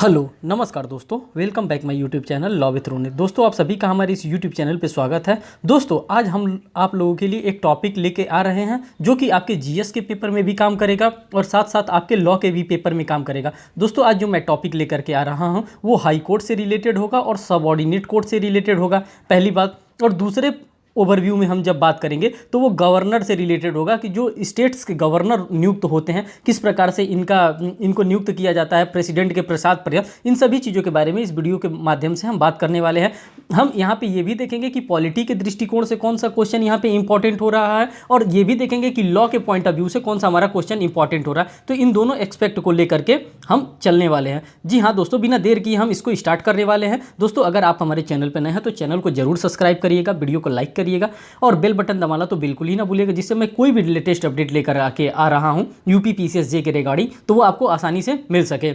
Hello नमस्कार दोस्तों, welcome back my YouTube channel law with Ronit. दोस्तों, आप सभी का हमारे इस यूट्यूब चैनल पे स्वागत है। दोस्तों, आज हम आप लोगों के लिए एक टॉपिक लेके आ रहे हैं जो कि आपके जीएस के पेपर में भी काम करेगा और साथ साथ आपके लॉ के भी पेपर में काम करेगा। दोस्तों, आज जो मैं टॉपिक लेकर के आ रहा हूँ वो हाई कोर्ट से रिलेटेड होगा और सबऑर्डिनेट कोर्ट से रिलेटेड होगा, पहली बात। और दूसरे ओवरव्यू में हम जब बात करेंगे तो वो गवर्नर से रिलेटेड होगा कि जो स्टेट्स के गवर्नर नियुक्त होते हैं किस प्रकार से इनको नियुक्त किया जाता है प्रेसिडेंट के प्रसाद पर्यंत। इन सभी चीज़ों के बारे में इस वीडियो के माध्यम से हम बात करने वाले हैं। हम यहाँ पे ये भी देखेंगे कि पॉलिटी के दृष्टिकोण से कौन सा क्वेश्चन यहाँ पे इंपॉर्टेंट हो रहा है और ये भी देखेंगे कि लॉ के पॉइंट ऑफ व्यू से कौन सा हमारा क्वेश्चन इंपॉर्टेंट हो रहा है। तो इन दोनों एक्सपेक्ट को लेकर के हम चलने वाले हैं। जी हाँ दोस्तों, बिना देर किए हम इसको स्टार्ट करने वाले हैं। दोस्तों, अगर आप हमारे चैनल पर नए हैं तो चैनल को जरूर सब्सक्राइब करिएगा, वीडियो को लाइक करिएगा और बेल बटन दबाना तो बिल्कुल ही ना भूलिएगा, जिससे मैं कोई भी लेटेस्ट अपडेट लेकर आके आ रहा हूं यूपी पीसीएसजे के रिगार्डिंग तो वो आपको आसानी से मिल सके।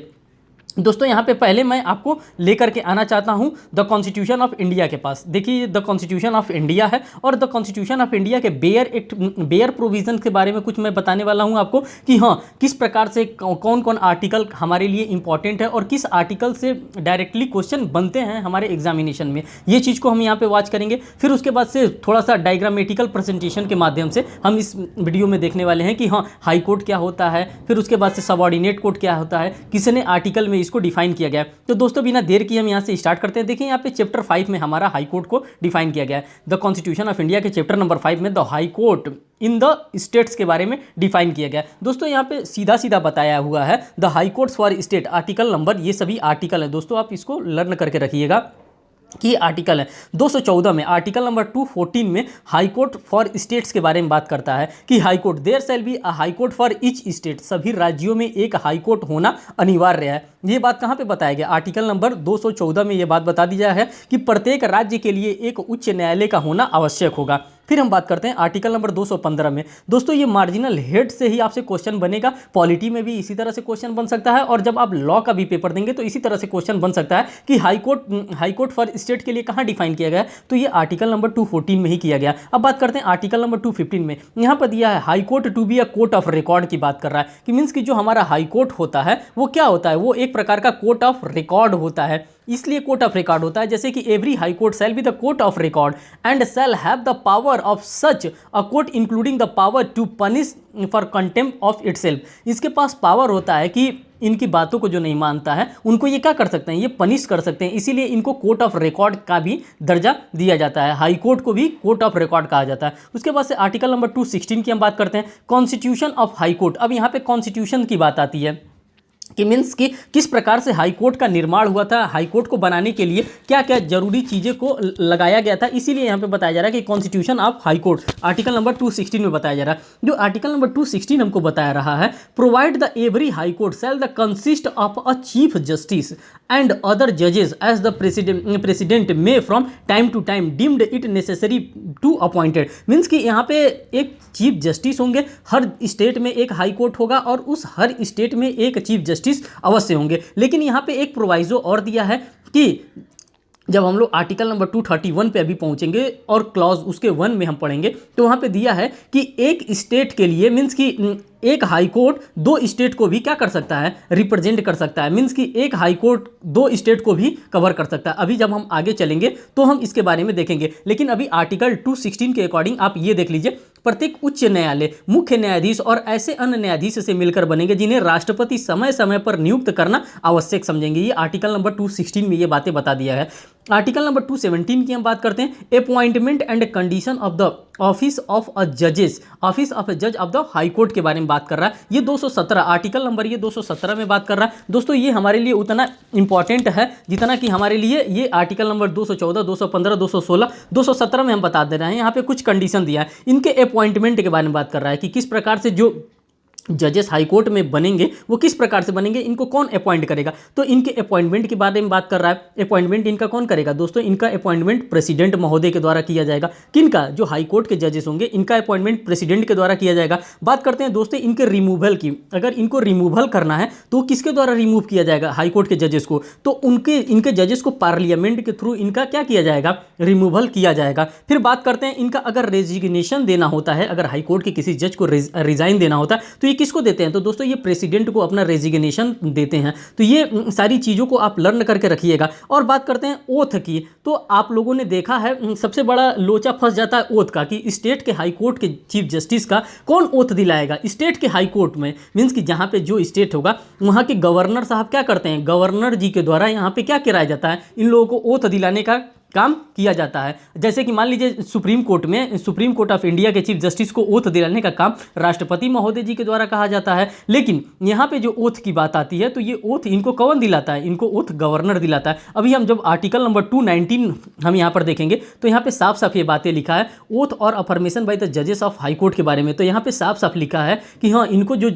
दोस्तों, यहाँ पे पहले मैं आपको लेकर के आना चाहता हूँ द कॉन्स्टिट्यूशन ऑफ इंडिया के पास। देखिए, द कॉन्स्टिट्यूशन ऑफ इंडिया है और द कॉन्स्टिट्यूशन ऑफ इंडिया के बेयर प्रोविजन के बारे में कुछ मैं बताने वाला हूँ आपको कि हाँ किस प्रकार से कौन कौन आर्टिकल हमारे लिए इंपॉर्टेंट है और किस आर्टिकल से डायरेक्टली क्वेश्चन बनते हैं हमारे एग्जामिनेशन में। ये चीज़ को हम यहाँ पे वॉच करेंगे। फिर उसके बाद से थोड़ा सा डायग्रामेटिकल प्रेजेंटेशन के माध्यम से हम इस वीडियो में देखने वाले हैं कि हाँ हाई कोर्ट क्या होता है, फिर उसके बाद से सबऑर्डिनेट कोर्ट क्या होता है, किसने आर्टिकल में इसको डिफाइन किया गया है। तो दोस्तों, बिना देर की हम यहां से स्टार्ट करते हैं। देखिए, यहाँ पे चैप्टर 5 में हमारा हाई कोर्ट को डिफाइन किया गया है। द कॉन्स्टिट्यूशन ऑफ इंडिया के चैप्टर नंबर 5 में the high court in the states के बारे में डिफाइन किया गया है। दोस्तों, यहाँ पे सीधा सीधा बताया हुआ है the high courts for state, article number, ये सभी आर्टिकल है। दोस्तों, आप इसको लर्न करके रखिएगा कि आर्टिकल है 214 में, आर्टिकल नंबर 214 में हाई कोर्ट फॉर स्टेट्स के बारे में बात करता है कि high court there shall be a high court for each state, सभी राज्यों में एक हाई कोर्ट होना अनिवार्य है। ये बात कहाँ पे बताया गया? आर्टिकल नंबर 214 में ये बात बता दी है कि प्रत्येक राज्य के लिए एक उच्च न्यायालय का होना आवश्यक होगा। फिर हम बात करते हैं आर्टिकल नंबर 215 में। दोस्तों, ये मार्जिनल हेड से ही आपसे क्वेश्चन बनेगा, पॉलिटी में भी इसी तरह से क्वेश्चन बन सकता है और जब आप लॉ का भी पेपर देंगे तो इसी तरह से क्वेश्चन बन सकता है कि हाई कोर्ट फॉर स्टेट के लिए कहाँ डिफाइन किया गया है, तो ये आर्टिकल नंबर 214 में ही किया गया। अब बात करते हैं आर्टिकल नंबर 215 में। यहाँ पर दिया है high court to be a court of record की बात कर रहा है कि मीन्स कि जो हमारा हाई कोर्ट होता है वो क्या होता है, वो एक प्रकार का कोर्ट ऑफ रिकॉर्ड होता है। इसलिए कोर्ट ऑफ रिकॉर्ड होता है जैसे कि every high court shall be the court of record and shall have the power of such a court including the power to punish for contempt of itself. इसके पास power होता है कि इनकी बातों को जो नहीं मानता है उनको ये क्या कर सकते हैं, ये पनिश कर सकते हैं। इसीलिए इनको कोर्ट ऑफ रिकॉर्ड का भी दर्जा दिया जाता है, हाई कोर्ट को भी कोर्ट ऑफ रिकॉर्ड कहा जाता है। उसके बाद से आर्टिकल नंबर 216 की हम बात करते हैं, कॉन्स्टिट्यूशन ऑफ हाई कोर्ट। अब यहाँ पे कॉन्स्टिट्यूशन की बात आती है कि मीन्स कि किस प्रकार से हाई कोर्ट का निर्माण हुआ था, हाई कोर्ट को बनाने के लिए क्या क्या जरूरी चीज़ें को लगाया गया था। इसीलिए यहाँ पे बताया जा रहा है कि constitution of high court article number 216 में बताया जा रहा है। जो आर्टिकल नंबर 216 हमको बताया रहा है, provide the every high court shall the consist of a chief justice and other जजेस as the president may from time to time deemed it necessary to appointed. Means कि यहाँ पे एक चीफ जस्टिस होंगे, हर स्टेट में एक high court होगा और उस हर स्टेट में एक चीफ जस्टिस अवश्य होंगे। लेकिन यहाँ पे एक प्रोवाइजो और दिया है कि जब हम लोग आर्टिकल नंबर 231 पे अभी पहुंचेंगे और क्लॉज उसके 1 में हम पढ़ेंगे तो वहाँ पे दिया है कि एक स्टेट के लिए मीन्स कि एक हाई कोर्ट दो स्टेट को भी क्या कर सकता है, रिप्रेजेंट कर सकता है। मीन्स कि एक हाई कोर्ट दो स्टेट को भी कवर कर सकता है। अभी जब हम आगे चलेंगे तो हम इसके बारे में देखेंगे, लेकिन अभी आर्टिकल 216 के अकॉर्डिंग आप ये देख लीजिए, प्रत्येक उच्च न्यायालय मुख्य न्यायाधीश और ऐसे अन्य न्यायाधीश से मिलकर बनेंगे जिन्हें राष्ट्रपति समय समय पर नियुक्त करना आवश्यक समझेंगे। ये आर्टिकल नंबर 216 में ये बातें बता दिया है। आर्टिकल नंबर 217 की हम बात करते हैं, appointment and condition of the office of a जजेस, ऑफिस ऑफ अ जज ऑफ द हाई कोर्ट के बारे में बात कर रहा है। ये 217 आर्टिकल नंबर ये 217 में बात कर रहा है। दोस्तों, ये हमारे लिए उतना इंपॉर्टेंट है जितना कि हमारे लिए ये आर्टिकल नंबर 214, 215, 216, 217 में हम बता दे रहे हैं। यहाँ पे कुछ कंडीशन दिया है, इनके अपॉइंटमेंट के बारे में बात कर रहा है कि किस प्रकार से जो जजेस हाई कोर्ट में बनेंगे वो किस प्रकार से बनेंगे, इनको कौन अपॉइंट करेगा। तो इनके अपॉइंटमेंट के बारे में बात कर रहा है। अपॉइंटमेंट इनका कौन करेगा? दोस्तों, इनका अपॉइंटमेंट प्रेसिडेंट महोदय के द्वारा किया जाएगा। किनका? जो हाई कोर्ट के जजेस होंगे इनका अपॉइंटमेंट प्रेसिडेंट के द्वारा किया जाएगा। बात करते हैं दोस्तों इनके रिमूवल की। अगर इनको रिमूवल करना है तो किसके द्वारा रिमूव किया जाएगा हाई कोर्ट के जजेस को? तो इनके जजेस को पार्लियामेंट के थ्रू इनका क्या किया जाएगा? रिमूवल किया जाएगा। फिर बात करते हैं इनका अगर रेजिग्नेशन देना होता है, अगर हाई कोर्ट के किसी जज को रिजाइन देना होता है तो ये किसको देते हैं? तो दोस्तों ये प्रेसिडेंट को अपना रेजिग्नेशन देते हैं। तो ये सारी चीज़ों को आप लर्न करके रखिएगा। और बात करते हैं ओथ की, तो आप लोगों ने देखा है सबसे बड़ा लोचा फंस जाता है ओथ का, कि स्टेट के हाई कोर्ट के चीफ जस्टिस का कौन ओथ दिलाएगा। स्टेट के हाई कोर्ट में मीन्स कि जहाँ पे जो स्टेट होगा वहाँ के गवर्नर साहब क्या करते हैं, गवर्नर जी के द्वारा यहाँ पे क्या कराया जाता है, इन लोगों को ओथ दिलाने का काम किया जाता है। जैसे कि मान लीजिए सुप्रीम कोर्ट में, सुप्रीम कोर्ट ऑफ इंडिया के चीफ जस्टिस को ओथ दिलाने का काम राष्ट्रपति महोदय जी के द्वारा कहा जाता है। लेकिन यहाँ पे जो ओथ की बात आती है तो ये ओथ इनको कौन दिलाता है, इनको ओथ गवर्नर दिलाता है। अभी हम जब आर्टिकल नंबर 219 हम यहाँ पर देखेंगे तो यहाँ पे साफ साफ ये बातें लिखा है ओथ और अफर्मेशन बाय द जजेस ऑफ हाई कोर्ट के बारे में। तो यहाँ पे साफ साफ लिखा है कि हाँ, इनको जो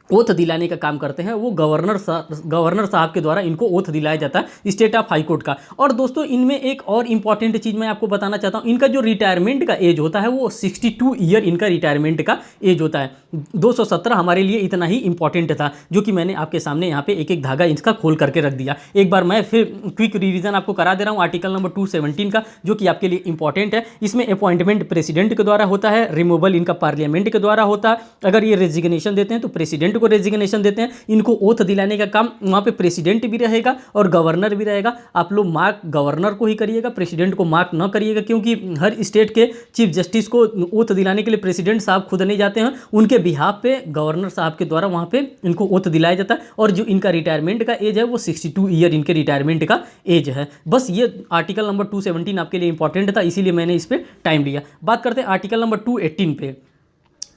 ओथ दिलाने का काम करते हैं वो गवर्नर साहब के द्वारा इनको ओथ दिलाया जाता है स्टेट ऑफ हाई कोर्ट का। और दोस्तों इनमें एक और इंपॉर्टेंट चीज़ मैं आपको बताना चाहता हूँ, इनका जो रिटायरमेंट का एज होता है वो 62 ईयर इनका रिटायरमेंट का एज होता है। 217 हमारे लिए इतना ही इंपॉर्टेंट था जो कि मैंने आपके सामने यहाँ पे एक एक धागा इसका खोल करके रख दिया। एक बार मैं फिर क्विक रिवीजन आपको करा दे रहा हूँ आर्टिकल नंबर 217 का, जो कि आपके लिए इंपॉर्टेंट है। इसमें अपॉइंटमेंट प्रेसिडेंट के द्वारा होता है, रिमूवल इनका पार्लियामेंट के द्वारा होता है। अगर ये रेजिग्नेशन देते हैं तो प्रेसिडेंट को रेजिग्नेशन देते हैं। इनको ओथ दिलाने का काम वहाँ पे प्रेसिडेंट भी रहेगा और गवर्नर भी रहेगा। आप लोग मार्क गवर्नर को ही करिएगा, प्रेसिडेंट को मार्क न करिएगा, क्योंकि हर स्टेट के चीफ जस्टिस को ओथ दिलाने के लिए प्रेसिडेंट साहब खुद नहीं जाते हैं, उनके बिहाफ पे गवर्नर साहब के द्वारा वहाँ पे इनको ओथ दिलाया जाता है। और जो इनका रिटायरमेंट का एज है वो 62 ईयर इनके रिटायरमेंट का एज है। बस ये आर्टिकल नंबर 217 आपके लिए इंपॉर्टेंट था, इसीलिए मैंने इस पर टाइम लिया। बात करते हैं आर्टिकल नंबर 218 पे,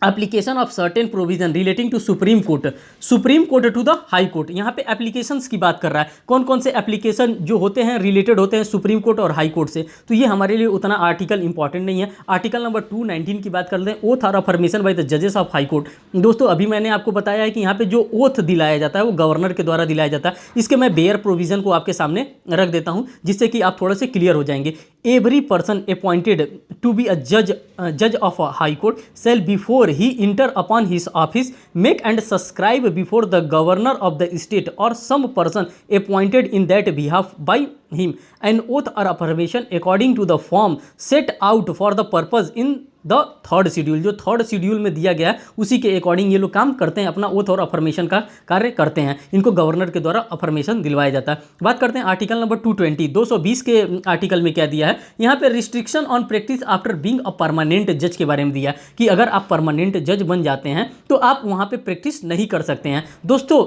application of certain provision relating to supreme court to the high court. यहाँ पे एप्लीकेशंस की बात कर रहा है, कौन कौन से एप्लीकेशन जो होते हैं रिलेटेड होते हैं सुप्रीम कोर्ट और हाई कोर्ट से। तो ये हमारे लिए उतना आर्टिकल इंपॉर्टेंट नहीं है। आर्टिकल नंबर 219 की बात कर लें, ओथ और अफर्मेशन बाय द जजेस ऑफ हाई कोर्ट। दोस्तों अभी मैंने आपको बताया है कि यहाँ पे जो ओथ दिलाया जाता है वो गवर्नर के द्वारा दिलाया जाता है। इसके मैं बेयर प्रोविजन को आपके सामने रख देता हूँ जिससे कि आप थोड़े से क्लियर हो जाएंगे। Every person appointed to be a जज of a high court shall before he enter upon his office make and subscribe before the governor of the state or some person appointed in that behalf by him an oath or affirmation according to the form set out for the purpose in the third schedule. जो third schedule में दिया गया है उसी के according ये लोग काम करते हैं, अपना ओथ और अफर्मेशन का कार्य करते हैं। इनको गवर्नर के द्वारा अफर्मेशन दिलवाया जाता है। बात करते हैं आर्टिकल नंबर 220 के आर्टिकल में क्या दिया है। यहाँ पे restriction on practice after being a permanent जज के बारे में दिया है कि अगर आप परमानेंट जज बन जाते हैं तो आप वहाँ पे प्रैक्टिस नहीं कर सकते हैं। दोस्तों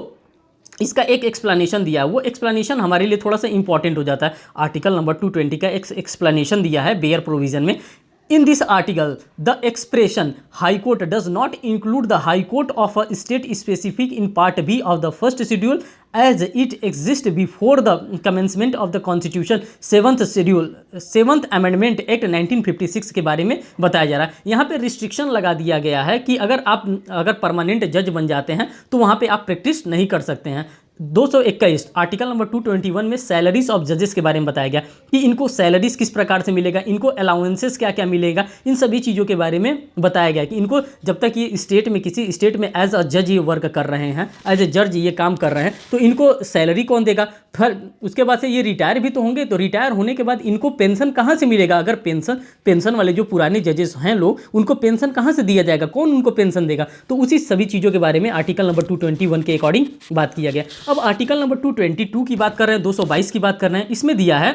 इसका एक एक्सप्लेनेशन दिया है, वो एक्सप्लेनेशन हमारे लिए थोड़ा सा इंपॉर्टेंट हो जाता है। आर्टिकल नंबर 220 का एक एक्सप्लेनेशन दिया है बेयर प्रोविजन में। In this article, the expression High Court does not include the High Court of a state specific in Part B of the first schedule as it exists before the commencement of the Constitution 7th Amendment Act 1956 के बारे में बताया जा रहा है। यहाँ पे restriction लगा दिया गया है कि अगर परमानेंट जज बन जाते हैं तो वहाँ पे आप प्रैक्टिस नहीं कर सकते हैं। 221 आर्टिकल नंबर 221 में सैलरीज ऑफ जजेस के बारे में बताया गया कि इनको सैलरीज किस प्रकार से मिलेगा, इनको अलाउंसेस क्या क्या मिलेगा, इन सभी चीज़ों के बारे में बताया गया कि इनको जब तक ये स्टेट में किसी स्टेट में एज अ जज ये वर्क कर रहे हैं, एज ए जज ये काम कर रहे हैं, तो इनको सैलरी कौन देगा। फिर उसके बाद से ये रिटायर भी तो होंगे, तो रिटायर होने के बाद इनको पेंशन कहाँ से मिलेगा। अगर पेंशन वाले जो पुराने जजेस हैं लोग, उनको पेंशन कहाँ से दिया जाएगा, कौन उनको पेंशन देगा। तो उसी सभी चीज़ों के बारे में आर्टिकल नंबर 221 के अकॉर्डिंग बात किया गया। अब आर्टिकल नंबर 222 की बात कर रहे हैं, 222 की बात कर रहे हैं। इसमें दिया है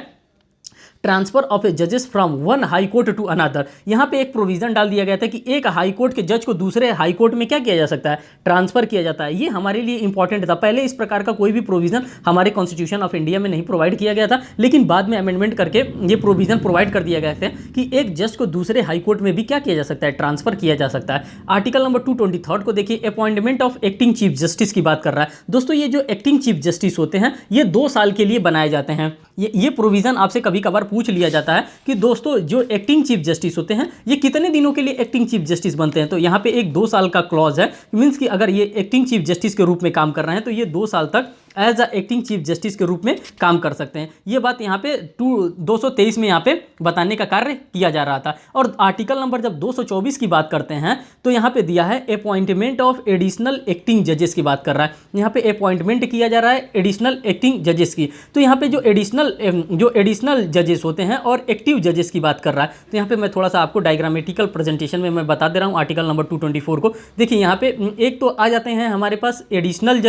ट्रांसफर ऑफ ए जजेस from one high court to another. यहाँ पे एक प्रोविजन डाल दिया गया था कि एक हाई कोर्ट के जज को दूसरे हाई कोर्ट में क्या किया जा सकता है, ट्रांसफर किया जाता है। ये हमारे लिए इंपॉर्टेंट था। पहले इस प्रकार का कोई भी प्रोविजन हमारे कॉन्स्टिट्यूशन ऑफ इंडिया में नहीं प्रोवाइड किया गया था, लेकिन बाद में अमेंडमेंट करके ये प्रोविजन प्रोवाइड कर दिया गया था कि एक जज को दूसरे हाई कोर्ट में भी क्या किया जा सकता है, ट्रांसफर किया जा सकता है। आर्टिकल नंबर 223 को देखिए, appointment of acting chief justice की बात कर रहा है। दोस्तों ये जो एक्टिंग चीफ जस्टिस होते हैं ये 2 साल के लिए बनाए जाते हैं। ये प्रोविजन आपसे कभी कभार पूछ लिया जाता है कि दोस्तों जो एक्टिंग चीफ जस्टिस होते हैं ये कितने दिनों के लिए एक्टिंग चीफ जस्टिस बनते हैं। तो यहाँ पे एक 2 साल का क्लॉज है, मीन्स कि अगर ये एक्टिंग चीफ जस्टिस के रूप में काम कर रहे हैं तो ये 2 साल तक as a acting chief justice के रूप में काम कर सकते हैं। ये बात यहाँ पे 223 में यहाँ पे बताने का कार्य किया जा रहा था। और आर्टिकल नंबर जब 224 की बात करते हैं तो यहाँ पे दिया है अपॉइंटमेंट ऑफ एडिशनल एक्टिंग जजेस की बात कर रहा है। यहाँ पे अपॉइंटमेंट किया जा रहा है एडिशनल एक्टिंग जजेस की। तो यहाँ पे जो एडिशनल जजेस होते हैं और एक्टिव जजेस की बात कर रहा है, तो यहाँ पे मैं थोड़ा सा आपको डायग्रामेटिकल प्रेजेंटेशन में मैं बता दे रहा हूँ आर्टिकल नंबर 224 को। देखिए यहाँ पे एक तो आ जाते हैं हमारे पास एडिशनल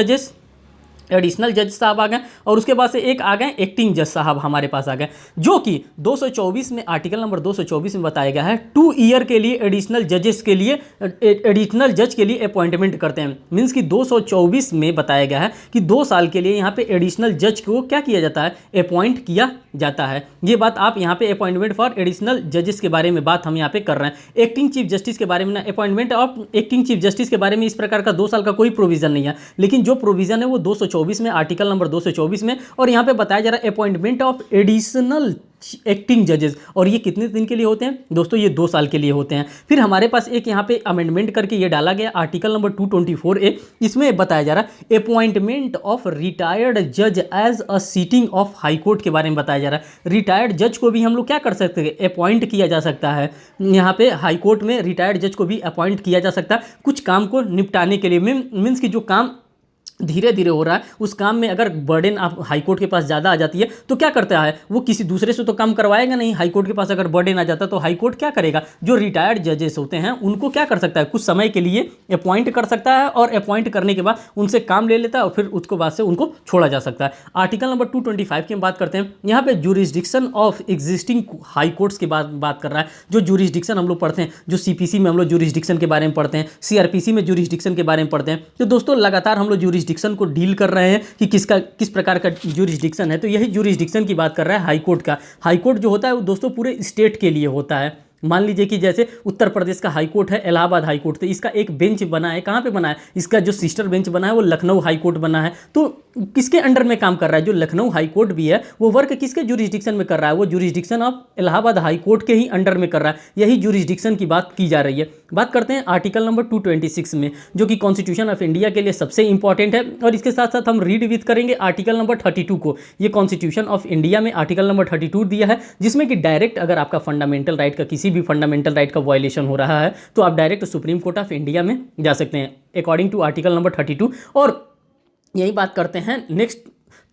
जज साहब आ गए, और उसके बाद से एक आ गए एक्टिंग जज साहब हमारे पास आ गए, जो कि 224 में आर्टिकल नंबर 224 में बताया गया है 2 ईयर के लिए एडिशनल जजेस के लिए एडिशनल जज के लिए अपॉइंटमेंट करते हैं। मीन्स कि 224 में बताया गया है कि 2 साल के लिए यहाँ पे एडिशनल जज को क्या किया जाता है, अपॉइंट किया जाता है। ये बात आप यहाँ पे अपॉइंटमेंट फॉर एडिशनल जजेस के बारे में बात हम यहाँ पे कर रहे हैं। एक्टिंग चीफ जस्टिस के बारे में ना, appointment of acting chief justice के बारे में इस प्रकार का 2 साल का कोई प्रोविजन नहीं है, लेकिन जो प्रोविजन है वो 224 में, आर्टिकल नंबर 224 में, और यहाँ पे बताया जा रहा है अपॉइंटमेंट ऑफ एडिशनल एक्टिंग जजेस। और ये कितने दिन के लिए होते हैं दोस्तों, ये 2 साल के लिए होते हैं। फिर हमारे पास एक यहाँ पे अमेंडमेंट करके ये डाला गया आर्टिकल नंबर 224A, इसमें बताया जा रहा है अपॉइंटमेंट ऑफ रिटायर्ड जज as a sitting of high court के बारे में बताया जा रहा है। रिटायर्ड जज को भी हम लोग क्या कर सकते हैं, अपॉइंट किया जा सकता है। यहाँ पे हाई कोर्ट में रिटायर्ड जज को भी अपॉइंट किया जा सकता है कुछ काम को निपटाने के लिए। मीन्स कि जो काम धीरे धीरे हो रहा है उस काम में अगर बर्डन आप हाई कोर्ट के पास ज़्यादा आ जाती है तो क्या करता है, वो किसी दूसरे से तो काम करवाएगा नहीं। हाई कोर्ट के पास अगर बर्डन आ जाता है तो हाई कोर्ट क्या करेगा, जो रिटायर्ड जजेस होते हैं उनको क्या कर सकता है, कुछ समय के लिए अपॉइंट कर सकता है, और अपॉइंट करने के बाद उनसे काम ले लेता है और फिर उसके बाद से उनको छोड़ा जा सकता है। आर्टिकल नंबर 225 की हम बात करते हैं। यहाँ पे jurisdiction of existing high courts की बात कर रहा है। जो जुरिस्डिक्शन हम लोग पढ़ते हैं, जो CPC में हम लोग जुरिस्डिक्शन के बारे में पढ़ते हैं, CRPC में जुरिस्डिक्शन के बारे में पढ़ते हैं, तो दोस्तों लगातार हम लोग जुरिस्डिक्शन को डील कर रहे हैं कि किस प्रकार का जुरिस्डिक्शन है। तो यही जुरिस्डिक्शन की बात कर रहा है हाई कोर्ट का। हाई कोर्ट जो होता है वो दोस्तों पूरे स्टेट के लिए होता है। मान लीजिए कि जैसे उत्तर प्रदेश का हाई कोर्ट है इलाहाबाद हाई कोर्ट, तो इसका एक बेंच बना है, कहाँ पे बना है, इसका जो सिस्टर बेंच बना है वो लखनऊ हाई कोर्ट बना है। तो किसके अंडर में काम कर रहा है, जो लखनऊ हाई कोर्ट भी है वो वर्क किसके जुरिस्डिक्शन में कर रहा है, वो jurisdiction of Allahabad high court के ही अंडर में कर रहा है। यही जुरिस्डिक्शन की बात की जा रही है। बात करते हैं आर्टिकल नंबर 226 में, जो कि कॉन्स्टिट्यूशन ऑफ इंडिया के लिए सबसे इंपॉर्टेंट है, और इसके साथ साथ हम रीड विथ करेंगे आर्टिकल नंबर 32 को। ये कॉन्स्टिट्यूशन ऑफ इंडिया में आर्टिकल नंबर 32 दिया है, जिसमें कि डायरेक्ट अगर आपका फंडामेंटल राइट का किसी भी फंडामेंटल राइट का वायलेशन हो रहा है तो आप direct supreme court of India में जा सकते हैं अकॉर्डिंग टू आर्टिकल नंबर 32। और यही बात करते हैं नेक्स्ट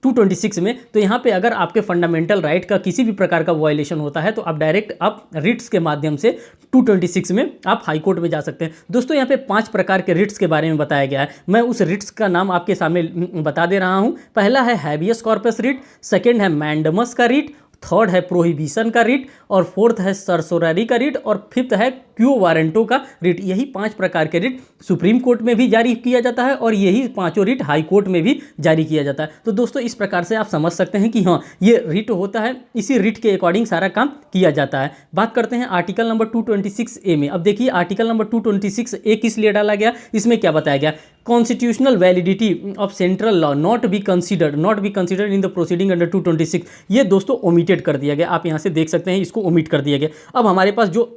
226 में। तो यहाँ पे अगर आपके फंडामेंटल राइट का किसी भी प्रकार का वायलेशन होता है तो आप डायरेक्ट आप रिट्स के माध्यम से 226 में आप हाई कोर्ट में जा सकते हैं। दोस्तों यहाँ पे 5 प्रकार के रिट्स के बारे में बताया गया है। मैं उस रिट्स का नाम आपके सामने बता दे रहा हूँ। पहला है हैबियस कॉर्पस रिट, सेकेंड है मैंडमस का रिट, थर्ड है प्रोहिबिशन का रिट, और फोर्थ है सरसोरारी का रिट, और फिफ्थ है क्यू वारंटो का रिट। यही 5 प्रकार के रिट सुप्रीम कोर्ट में भी जारी किया जाता है और यही 5 रिट हाई कोर्ट में भी जारी किया जाता है। तो दोस्तों इस प्रकार से आप समझ सकते हैं कि हाँ ये रिट होता है, इसी रिट के अकॉर्डिंग सारा काम किया जाता है। बात करते हैं आर्टिकल नंबर 226A में। अब देखिए आर्टिकल नंबर 226A किस लिए डाला गया, इसमें क्या बताया गया, constitutional validity of central law not be considered in the proceeding under 226। ये दोस्तों ओमिटेड कर दिया गया, आप यहाँ से देख सकते हैं इसको ओमिट कर दिया गया। अब हमारे पास जो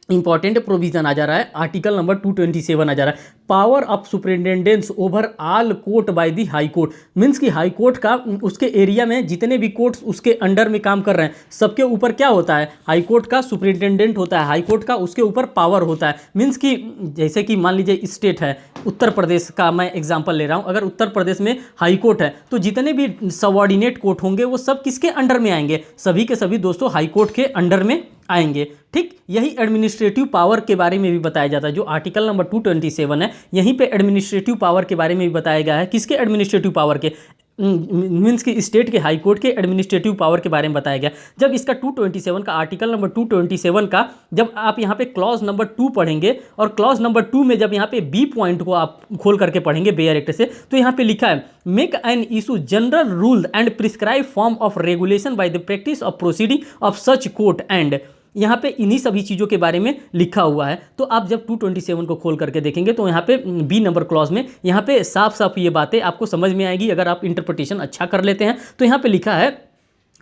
इंपॉर्टेंट प्रोविजन आ जा रहा है आर्टिकल नंबर 227 आ जा रहा है, power of superintendence over all court by the high court. Means कि हाई कोर्ट का उसके एरिया में जितने भी कोर्ट्स उसके अंडर में काम कर रहे हैं सबके ऊपर क्या होता है, हाई कोर्ट का सुपरिटेंडेंट होता है, हाई कोर्ट का उसके ऊपर पावर होता है। मीन्स कि जैसे कि मान लीजिए स्टेट है उत्तर प्रदेश का, मैं एग्जाम्पल ले रहा हूँ, अगर उत्तर प्रदेश में हाई कोर्ट है तो जितने भी सबऑर्डिनेट कोर्ट होंगे वो सब किसके अंडर में आएंगे, सभी के सभी दोस्तों हाई कोर्ट के अंडर में आएंगे। ठीक, यही एडमिनिस्ट्रेटिव पावर के बारे में भी बताया जाता है। जो आर्टिकल नंबर 227 है यहीं पे एडमिनिस्ट्रेटिव पावर के बारे में भी बताया गया है। किसके एडमिनिस्ट्रेटिव पावर के, मीन्स कि स्टेट के हाई कोर्ट के एडमिनिस्ट्रेटिव पावर के बारे में बताया गया। जब इसका 227 का आर्टिकल नंबर 227 का जब आप यहाँ पे क्लॉज नंबर 2 पढ़ेंगे और क्लॉज नंबर 2 में जब यहाँ पे बी पॉइंट को आप खोल करके पढ़ेंगे बेयर एक्ट से, तो यहाँ पे लिखा है make an issue general rule and prescribe form of regulation by the practice of proceeding of such court and, यहाँ पे इन्हीं सभी चीज़ों के बारे में लिखा हुआ है। तो आप जब 227 को खोल करके देखेंगे तो यहाँ पे बी नंबर क्लॉज में यहाँ पे साफ साफ ये बातें आपको समझ में आएगी अगर आप इंटरप्रिटेशन अच्छा कर लेते हैं। तो यहाँ पे लिखा है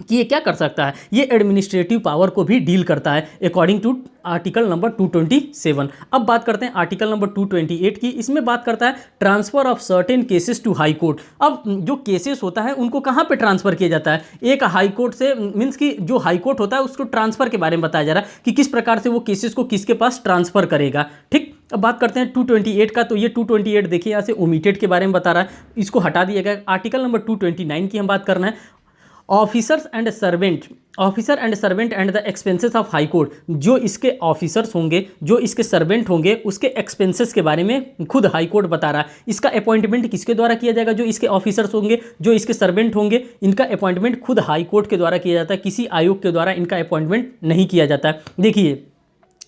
कि ये क्या कर सकता है, ये एडमिनिस्ट्रेटिव पावर को भी डील करता है अकॉर्डिंग टू आर्टिकल नंबर 227। अब बात करते हैं आर्टिकल नंबर 228 की। इसमें बात करता है transfer of certain cases to high court. अब जो केसेस होता है उनको कहाँ पे ट्रांसफर किया जाता है, एक हाई कोर्ट से, मीन्स कि जो हाई कोर्ट होता है उसको ट्रांसफर के बारे में बताया जा रहा है कि किस प्रकार से वो केसेस को किसके पास ट्रांसफर करेगा। ठीक, अब बात करते हैं 228 का। तो ये 228 देखिए यहाँ से ओमिटेड के बारे में बता रहा है, इसको हटा दिया गया। आर्टिकल नंबर 229 की हम बात करना है। Officer and servant and the expenses of high court. जो इसके ऑफिसर्स होंगे, जो इसके सर्वेंट होंगे, उसके एक्सपेंसेस के बारे में खुद हाई कोर्ट बता रहा है। इसका अपॉइंटमेंट किसके द्वारा किया जाएगा, जो इसके ऑफिसर्स होंगे, जो इसके सर्वेंट होंगे, इनका अपॉइंटमेंट खुद हाई कोर्ट के द्वारा किया जाता है, किसी आयोग के द्वारा इनका अपॉइंटमेंट नहीं किया जाता है। देखिए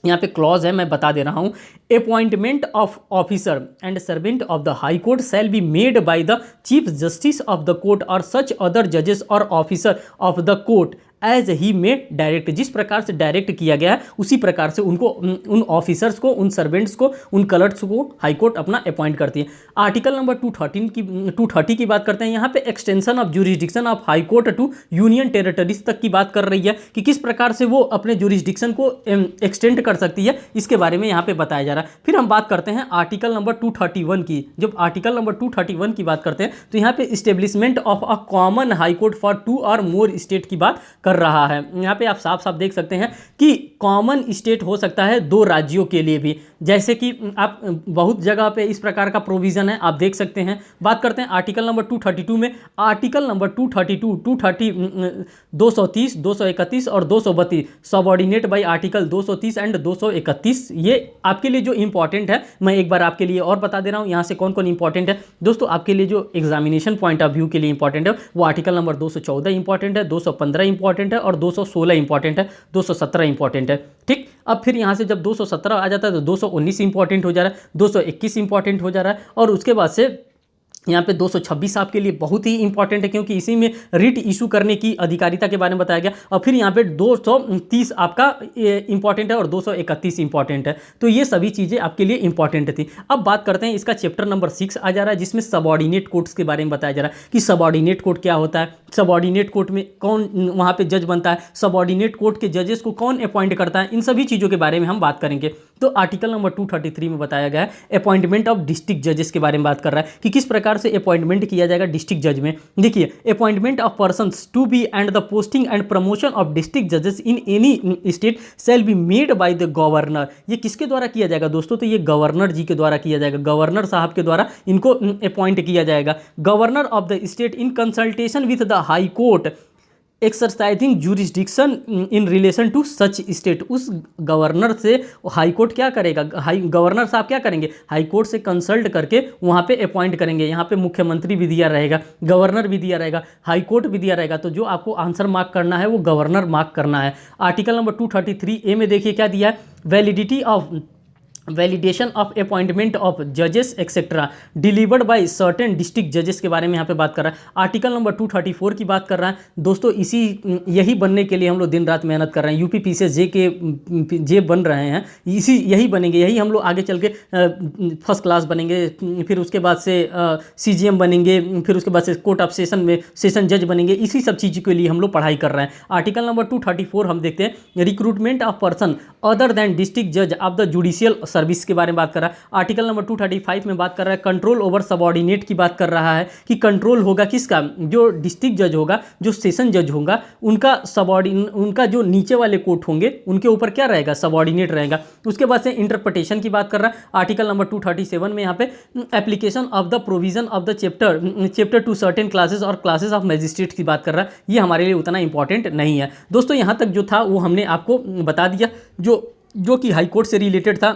यहाँ पे क्लॉज है, मैं बता दे रहा हूँ। Appointment of officer and servant of the high court shall be made by the chief justice of the court और सच अदर जजेस और officer of the court as he may direct. जिस प्रकार से डायरेक्ट किया गया है उसी प्रकार से उनको, उन ऑफिसर्स को, उन सर्वेंट्स को, उन कलर्ट्स को हाई कोर्ट अपना अपॉइंट करती है। आर्टिकल नंबर 230 की बात करते हैं। यहाँ पे extension of jurisdiction of high court to union territories तक की बात कर रही है कि किस प्रकार से वो अपने ज्यूरिसडिक्शन को एक्सटेंड कर सकती है, इसके बारे में यहाँ पे बताया जा रहा है। फिर हम बात करते हैं आर्टिकल नंबर 231 की। जब आर्टिकल नंबर 231 की बात करते हैं तो यहाँ पे establishment of a common high court for 2 और मोर स्टेट की बात कर रहा है। यहाँ पे आप साफ साफ देख सकते हैं कि कॉमन स्टेट हो सकता है 2 राज्यों के लिए भी, जैसे कि आप बहुत जगह पे इस प्रकार का प्रोविजन है, आप देख सकते हैं। बात करते हैं आर्टिकल नंबर 232 में। आर्टिकल नंबर 230, 231 और 232 सबऑर्डिनेट बाय आर्टिकल 230 एंड 231। ये आपके लिए जो इंपॉर्टेंट है, मैं एक बार आपके लिए और बता दे रहा हूँ यहाँ से कौन कौन इंपॉर्टेंट है। दोस्तों आपके लिए जो एग्जामिनेशन पॉइंट ऑफ व्यू के लिए इंपॉर्टेंट है वो आर्टिकल नंबर 214 इंपॉर्टेंट है, 215 इंपॉर्टेंट है और 216 इंपॉर्टेंट है, 217 इंपॉर्टेंट है। ठीक, अब फिर यहाँ से जब 217 आ जाता है तो 219 इंपॉर्टेंट हो जा रहा है, 221 इंपॉर्टेंट हो जा रहा है और उसके बाद से यहाँ पे 226 आपके लिए बहुत ही इंपॉर्टेंट है क्योंकि इसी में रिट इशू करने की अधिकारिता के बारे में बताया गया। और फिर यहाँ पे 230 आपका इंपॉर्टेंट है और 231 इंपॉर्टेंट है। तो ये सभी चीज़ें आपके लिए इंपॉर्टेंट थी। अब बात करते हैं इसका चैप्टर नंबर 6 आ जा रहा है जिसमें सबऑर्डिनेट कोर्ट्स के बारे में बताया जा रहा है कि सबऑर्डिनेट कोर्ट क्या होता है, सबऑर्डिनेट कोर्ट में कौन वहाँ पे जज बनता है, सबऑर्डिनेट कोर्ट के जजेस को कौन अपॉइंट करता है, इन सभी चीज़ों के बारे में हम बात करेंगे। तो आर्टिकल नंबर 233 में बताया गया है अपॉइंटमेंट ऑफ डिस्ट्रिक्ट जजेस के बारे में बात कर रहा है कि किस प्रकार से अपॉइंटमेंट किया जाएगा डिस्ट्रिक्ट जज में। देखिए, appointment of persons to be and the posting and promotion of district जजेस in any state shall be made by the governor. ये किसके द्वारा किया जाएगा दोस्तों, तो ये गवर्नर जी के द्वारा किया जाएगा, गवर्नर साहब के द्वारा इनको अपॉइंट किया जाएगा। Governor of the state in consultation with the high court exercising jurisdiction in relation to such state. उस गवर्नर से हाई कोर्ट क्या करेगा, गवर्नर साहब क्या करेंगे, हाई कोर्ट से कंसल्ट करके वहाँ पे अपॉइंट करेंगे। यहाँ पे मुख्यमंत्री भी दिया रहेगा, गवर्नर भी दिया रहेगा, हाई कोर्ट भी दिया रहेगा। तो जो आपको आंसर मार्क करना है वो गवर्नर मार्क करना है। आर्टिकल नंबर 233A में देखिए क्या दिया है, वैलिडेशन ऑफ अपॉइंटमेंट ऑफ जजेस etcetera delivered by certain district जजेस के बारे में यहाँ पे बात कर रहा है। आर्टिकल नंबर 234 की बात कर रहा है। दोस्तों यही बनने के लिए हम लोग दिन रात मेहनत कर रहे हैं। यूपी पीसीएस जे बन रहे हैं, यही बनेंगे, यही हम लोग आगे चल के फर्स्ट क्लास बनेंगे, फिर उसके बाद से CGM बनेंगे, फिर उसके बाद से कोर्ट ऑफ सेशन जज बनेंगे। इसी सब चीज़ के लिए हम लोग पढ़ाई कर रहे हैं। आर्टिकल नंबर 234 हम देखते हैं, recruitment of person other than district जज ऑफ द जुडिशियल सर्विस के बारे में बात कर रहा है। आर्टिकल नंबर 235 में बात कर रहा है, कंट्रोल ओवर सबऑर्डिनेट की बात कर रहा है कि कंट्रोल होगा किसका, जो डिस्ट्रिक्ट जज होगा, जो सेशन जज होगा, उनका जो नीचे वाले कोर्ट होंगे उनके ऊपर क्या रहेगा, सबऑर्डिनेट रहेगा। उसके बाद से इंटरप्रिटेशन की बात कर रहा है। आर्टिकल नंबर 237 में यहाँ पे application of the provision of the chapter two certain classes और क्लासेस ऑफ मैजिस्ट्रेट की बात कर रहा है। ये हमारे लिए उतना इंपॉर्टेंट नहीं है दोस्तों। यहाँ तक जो था वो हमने आपको बता दिया जो कि हाई कोर्ट से रिलेटेड था।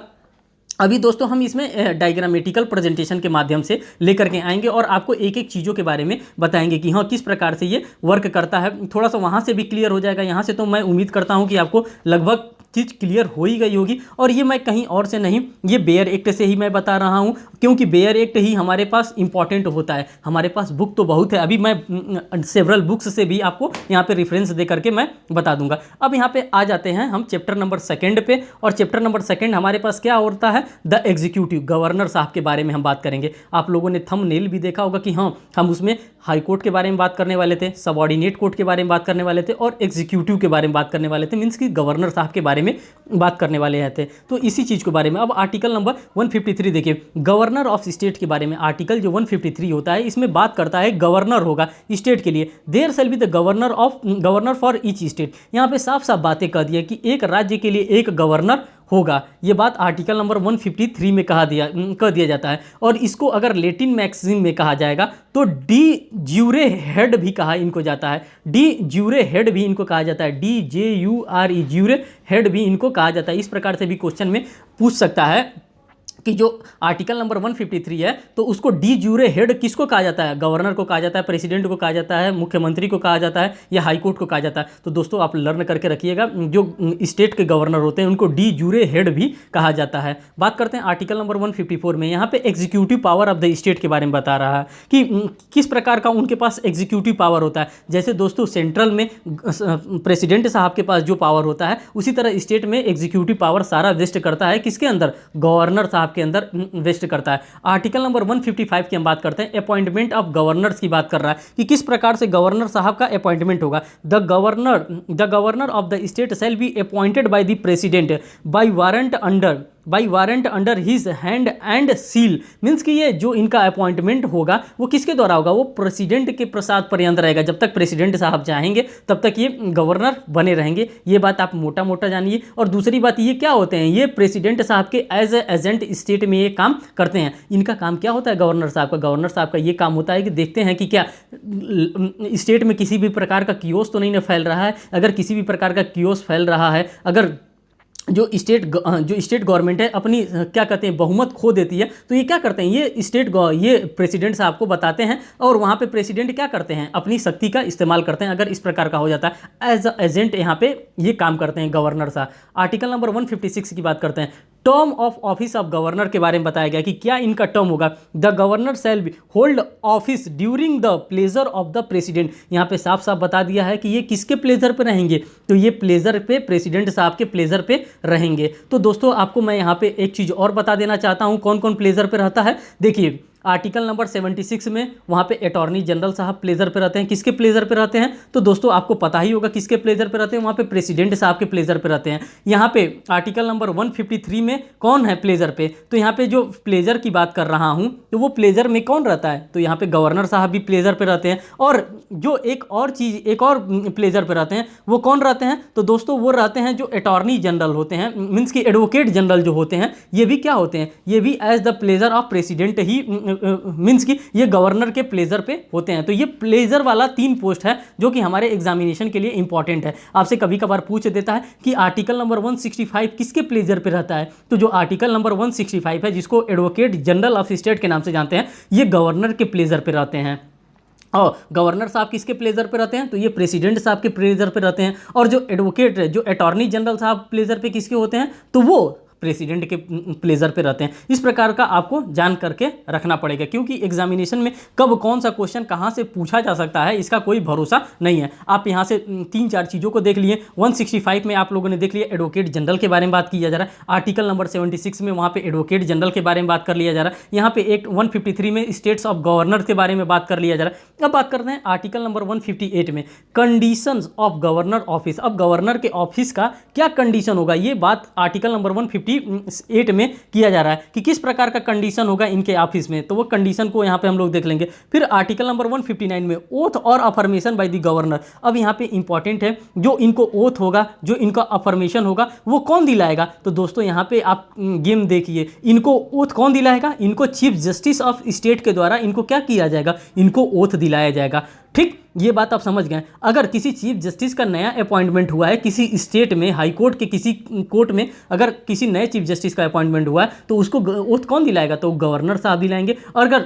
अभी दोस्तों हम इसमें डायग्रामेटिकल प्रेजेंटेशन के माध्यम से लेकर के आएंगे और आपको एक एक चीज़ों के बारे में बताएंगे कि हाँ किस प्रकार से ये वर्क करता है। थोड़ा सा वहाँ से भी क्लियर हो जाएगा, यहाँ से तो मैं उम्मीद करता हूँ कि आपको लगभग चीज़ क्लियर हो ही गई होगी। और ये मैं कहीं और से नहीं, ये बेयर एक्ट से ही मैं बता रहा हूँ, क्योंकि बेयर एक्ट ही हमारे पास इंपॉर्टेंट होता है। हमारे पास बुक तो बहुत है, अभी मैं सेवरल बुक्स से भी आपको यहाँ पे रेफरेंस दे करके मैं बता दूंगा। अब यहाँ पे आ जाते हैं हम चैप्टर नंबर 2 पे, और चैप्टर नंबर 2 हमारे पास क्या होता है, द एग्जीक्यूटिव, गवर्नर साहब के बारे में हम बात करेंगे। आप लोगों ने थंबनेल भी देखा होगा कि हाँ, हम उसमें हाई कोर्ट के बारे में बात करने वाले थे, सबऑर्डिनेट कोर्ट के बारे में बात करने वाले थे, और एग्जीक्यूटिव के बारे में बात करने वाले थे, मीन्स कि गवर्नर साहब के बारे में बात करने वाले थे। तो इसी चीज़ के बारे में अब आर्टिकल नंबर 153 देखिए, गवर्नर ऑफ स्टेट के बारे में। आर्टिकल जो 153 होता है इसमें बात करता है गवर्नर होगा स्टेट के लिए, there shall be the governor for each state. यहाँ पे साफ साफ बातें कह दी है कि एक राज्य के लिए एक गवर्नर होगा। ये बात आर्टिकल नंबर 153 में कह दिया जाता है। और इसको अगर लैटिन मैक्सिम में कहा जाएगा तो डी ज्यूरे हेड भी कहा इनको जाता है, डी ज्यूरे हेड भी इनको कहा जाता है, DJURE ज्यूरे हेड भी इनको कहा जाता है। इस प्रकार से भी क्वेश्चन में पूछ सकता है कि जो आर्टिकल नंबर 153 है तो उसको डी ज्यूरे हेड किसको कहा जाता है, गवर्नर को कहा जाता है, प्रेसिडेंट को कहा जाता है, मुख्यमंत्री को कहा जाता है, या हाई कोर्ट को कहा जाता है। तो दोस्तों आप लर्न करके रखिएगा, जो स्टेट के गवर्नर होते हैं उनको डी ज्यूरे हेड भी कहा जाता है। बात करते हैं आर्टिकल नंबर 154 में। यहाँ पे executive power of the state के बारे में बता रहा है कि किस प्रकार का उनके पास एग्जीक्यूटिव पावर होता है। जैसे दोस्तों सेंट्रल में प्रेसिडेंट साहब के पास जो पावर होता है, उसी तरह स्टेट में एग्जीक्यूटिव पावर सारा वेस्ट करता है किसके अंदर, गवर्नर साहब के अंदर वेस्ट करता है। आर्टिकल नंबर 155 की हम बात करते हैं, अपॉइंटमेंट ऑफ गवर्नर्स की बात कर रहा है कि किस प्रकार से गवर्नर साहब का अपॉइंटमेंट होगा। The governor of the state shall be appointed by the president by warrant under his hand and seal. Means कि ये जो इनका अपॉइंटमेंट होगा वो किसके द्वारा होगा, वो प्रेसिडेंट के प्रसाद पर्यंत रहेगा। जब तक प्रेसिडेंट साहब चाहेंगे तब तक ये गवर्नर बने रहेंगे। ये बात आप मोटा मोटा जानिए। और दूसरी बात, ये क्या होते हैं, ये प्रेसिडेंट साहब के एज ए एजेंट स्टेट में ये काम करते हैं। इनका काम क्या होता है गवर्नर साहब का ये काम होता है कि देखते हैं कि क्या स्टेट में किसी भी प्रकार का कियोस तो नहीं ना फैल रहा है। अगर किसी भी प्रकार का कियोस फैल रहा है, अगर जो स्टेट गवर्नमेंट है अपनी क्या कहते हैं बहुमत खो देती है, तो ये क्या करते हैं, ये प्रेसिडेंट साहब को बताते हैं, और वहाँ पे प्रेसिडेंट क्या करते हैं, अपनी शक्ति का इस्तेमाल करते हैं। अगर इस प्रकार का हो जाता है एज अ एजेंट, यहाँ पे ये काम करते हैं गवर्नर साहब। आर्टिकल नंबर 156 की बात करते हैं, term of office of governor के बारे में बताया गया कि क्या इनका टर्म होगा। The governor shall be hold office during the pleasure of the president. यहाँ पे साफ साफ बता दिया है कि ये किसके प्लेजर पे रहेंगे, तो ये प्लेजर पे, प्रेसिडेंट साहब के प्लेजर पे रहेंगे। तो दोस्तों आपको मैं यहाँ पे एक चीज़ और बता देना चाहता हूँ, कौन कौन प्लेजर पे रहता है। देखिए आर्टिकल नंबर 76 में वहाँ पे अटॉर्नी जनरल साहब प्लेजर पे रहते हैं। किसके प्लेजर पे रहते हैं, तो दोस्तों आपको पता ही होगा किसके प्लेजर पे रहते हैं, वहाँ पे प्रेसिडेंट साहब के प्लेजर पे रहते हैं। यहाँ पे आर्टिकल नंबर 153 में कौन है प्लेजर पे, तो यहाँ पे जो प्लेजर की बात कर रहा हूँ तो वो प्लेजर में कौन रहता है, तो यहाँ पे गवर्नर साहब भी प्लेजर पे रहते हैं। और जो एक और प्लेजर पे रहते हैं वो कौन रहते हैं, तो दोस्तों वो रहते हैं जो अटॉर्नी जनरल होते हैं, मीन्स की एडवोकेट जनरल जो होते हैं, ये भी क्या होते हैं, ये भी as the pleasure of president ही मीन्स कि ये गवर्नर के प्लेजर पे होते हैं। तो ये प्लेजर वाला 3 पोस्ट है जो कि हमारे एग्जामिनेशन के लिए इंपॉर्टेंट है। आपसे कभी कभार पूछ देता है कि आर्टिकल नंबर 165 किसके प्लेजर पे रहता है, तो जो आर्टिकल नंबर 165 है जिसको एडवोकेट जनरल ऑफ स्टेट के नाम से जानते हैं, ये गवर्नर के प्लेजर पे रहते हैं। और गवर्नर साहब किसके प्लेजर पे रहते हैं, तो ये प्रेसिडेंट साहब के प्लेजर पे रहते हैं। और जो एडवोकेट, जो अटॉर्नी जनरल साहब प्लेजर पे किसके होते हैं, तो वो प्रेसिडेंट के प्लेजर पे रहते हैं। इस प्रकार का आपको जान करके रखना पड़ेगा, क्योंकि एग्जामिनेशन में कब कौन सा क्वेश्चन कहाँ से पूछा जा सकता है इसका कोई भरोसा नहीं है। आप यहाँ से 3-4 चीज़ों को देख लिए। 165 में आप लोगों ने देख लिया एडवोकेट जनरल के बारे में बात किया जा रहा है। आर्टिकल नंबर 76 में वहाँ पे एडवोकेट जनरल के बारे में बात कर लिया जा रहा है। यहाँ पे एक्ट 153 में स्टेट्स ऑफ गवर्नर के बारे में बात कर लिया जा रहा है। अब बात करते हैं आर्टिकल नंबर 158 में कंडीशंस ऑफ गवर्नर ऑफिस। अब गवर्नर के ऑफिस का क्या कंडीशन होगा, ये बात आर्टिकल नंबर 158 में किया जा रहा है कि किस प्रकार का कंडीशन होगा इनके ऑफिस में, तो वो कंडीशन को यहाँ पे हम लोग देख लेंगे। फिर आर्टिकल नंबर 159 में ओथ और अफर्मेशन बाय द गवर्नर। अब यहाँ पे इंपॉर्टेंट है, जो इनको ओथ होगा, जो इनका अफर्मेशन होगा, वो कौन दिलाएगा, तो दोस्तों यहाँ पे आप गेम देखिए, इनको ओथ कौन दिलाएगा, इनको चीफ जस्टिस ऑफ स्टेट के द्वारा इनको क्या किया जाएगा, इनको ओथ दिलाया जाएगा। ठीक, ये बात आप समझ गए। अगर किसी चीफ जस्टिस का नया अपॉइंटमेंट हुआ है किसी स्टेट में, हाई कोर्ट के किसी कोर्ट में अगर किसी नए चीफ जस्टिस का अपॉइंटमेंट हुआ है तो उसको ओथ कौन दिलाएगा, तो गवर्नर साहब दिलाएंगे। और अगर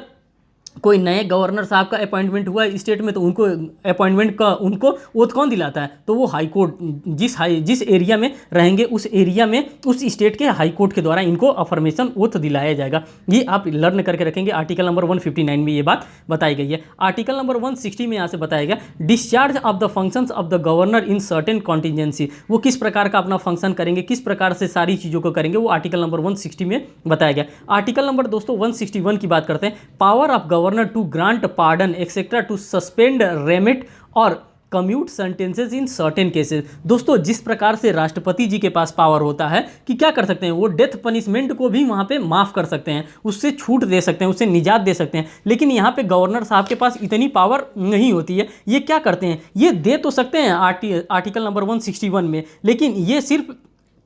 कोई नए गवर्नर साहब का अपॉइंटमेंट हुआ है स्टेट में, तो उनको अपॉइंटमेंट का उनको ओथ कौन दिलाता है? तो वो हाई कोर्ट, जिस एरिया में रहेंगे उस एरिया में उस स्टेट के हाई कोर्ट के द्वारा इनको अफर्मेशन ओथ दिलाया जाएगा। ये आप लर्न करके रखेंगे। आर्टिकल नंबर 159 में ये बात बताई गई है। आर्टिकल नंबर 160 में यहाँ से बताया गया discharge of the functions of the governor in certain contingency. वो किस प्रकार का अपना फंक्शन करेंगे, किस प्रकार से सारी चीज़ों को करेंगे, वो आर्टिकल नंबर 160 में बताया गया। आर्टिकल नंबर दोस्तों 161 की बात करते हैं। Power of governor to grant pardon etcetera, to suspend, remit और commute sentences in certain cases. दोस्तों जिस प्रकार से राष्ट्रपति जी के पास पावर होता है कि क्या कर सकते हैं, वो डेथ पनिशमेंट को भी वहाँ पे माफ़ कर सकते हैं, उससे छूट दे सकते हैं, उससे निजात दे सकते हैं, लेकिन यहाँ पे गवर्नर साहब के पास इतनी पावर नहीं होती है। ये क्या करते हैं, ये दे तो सकते हैं आर्टिकल नंबर 161 में, लेकिन ये सिर्फ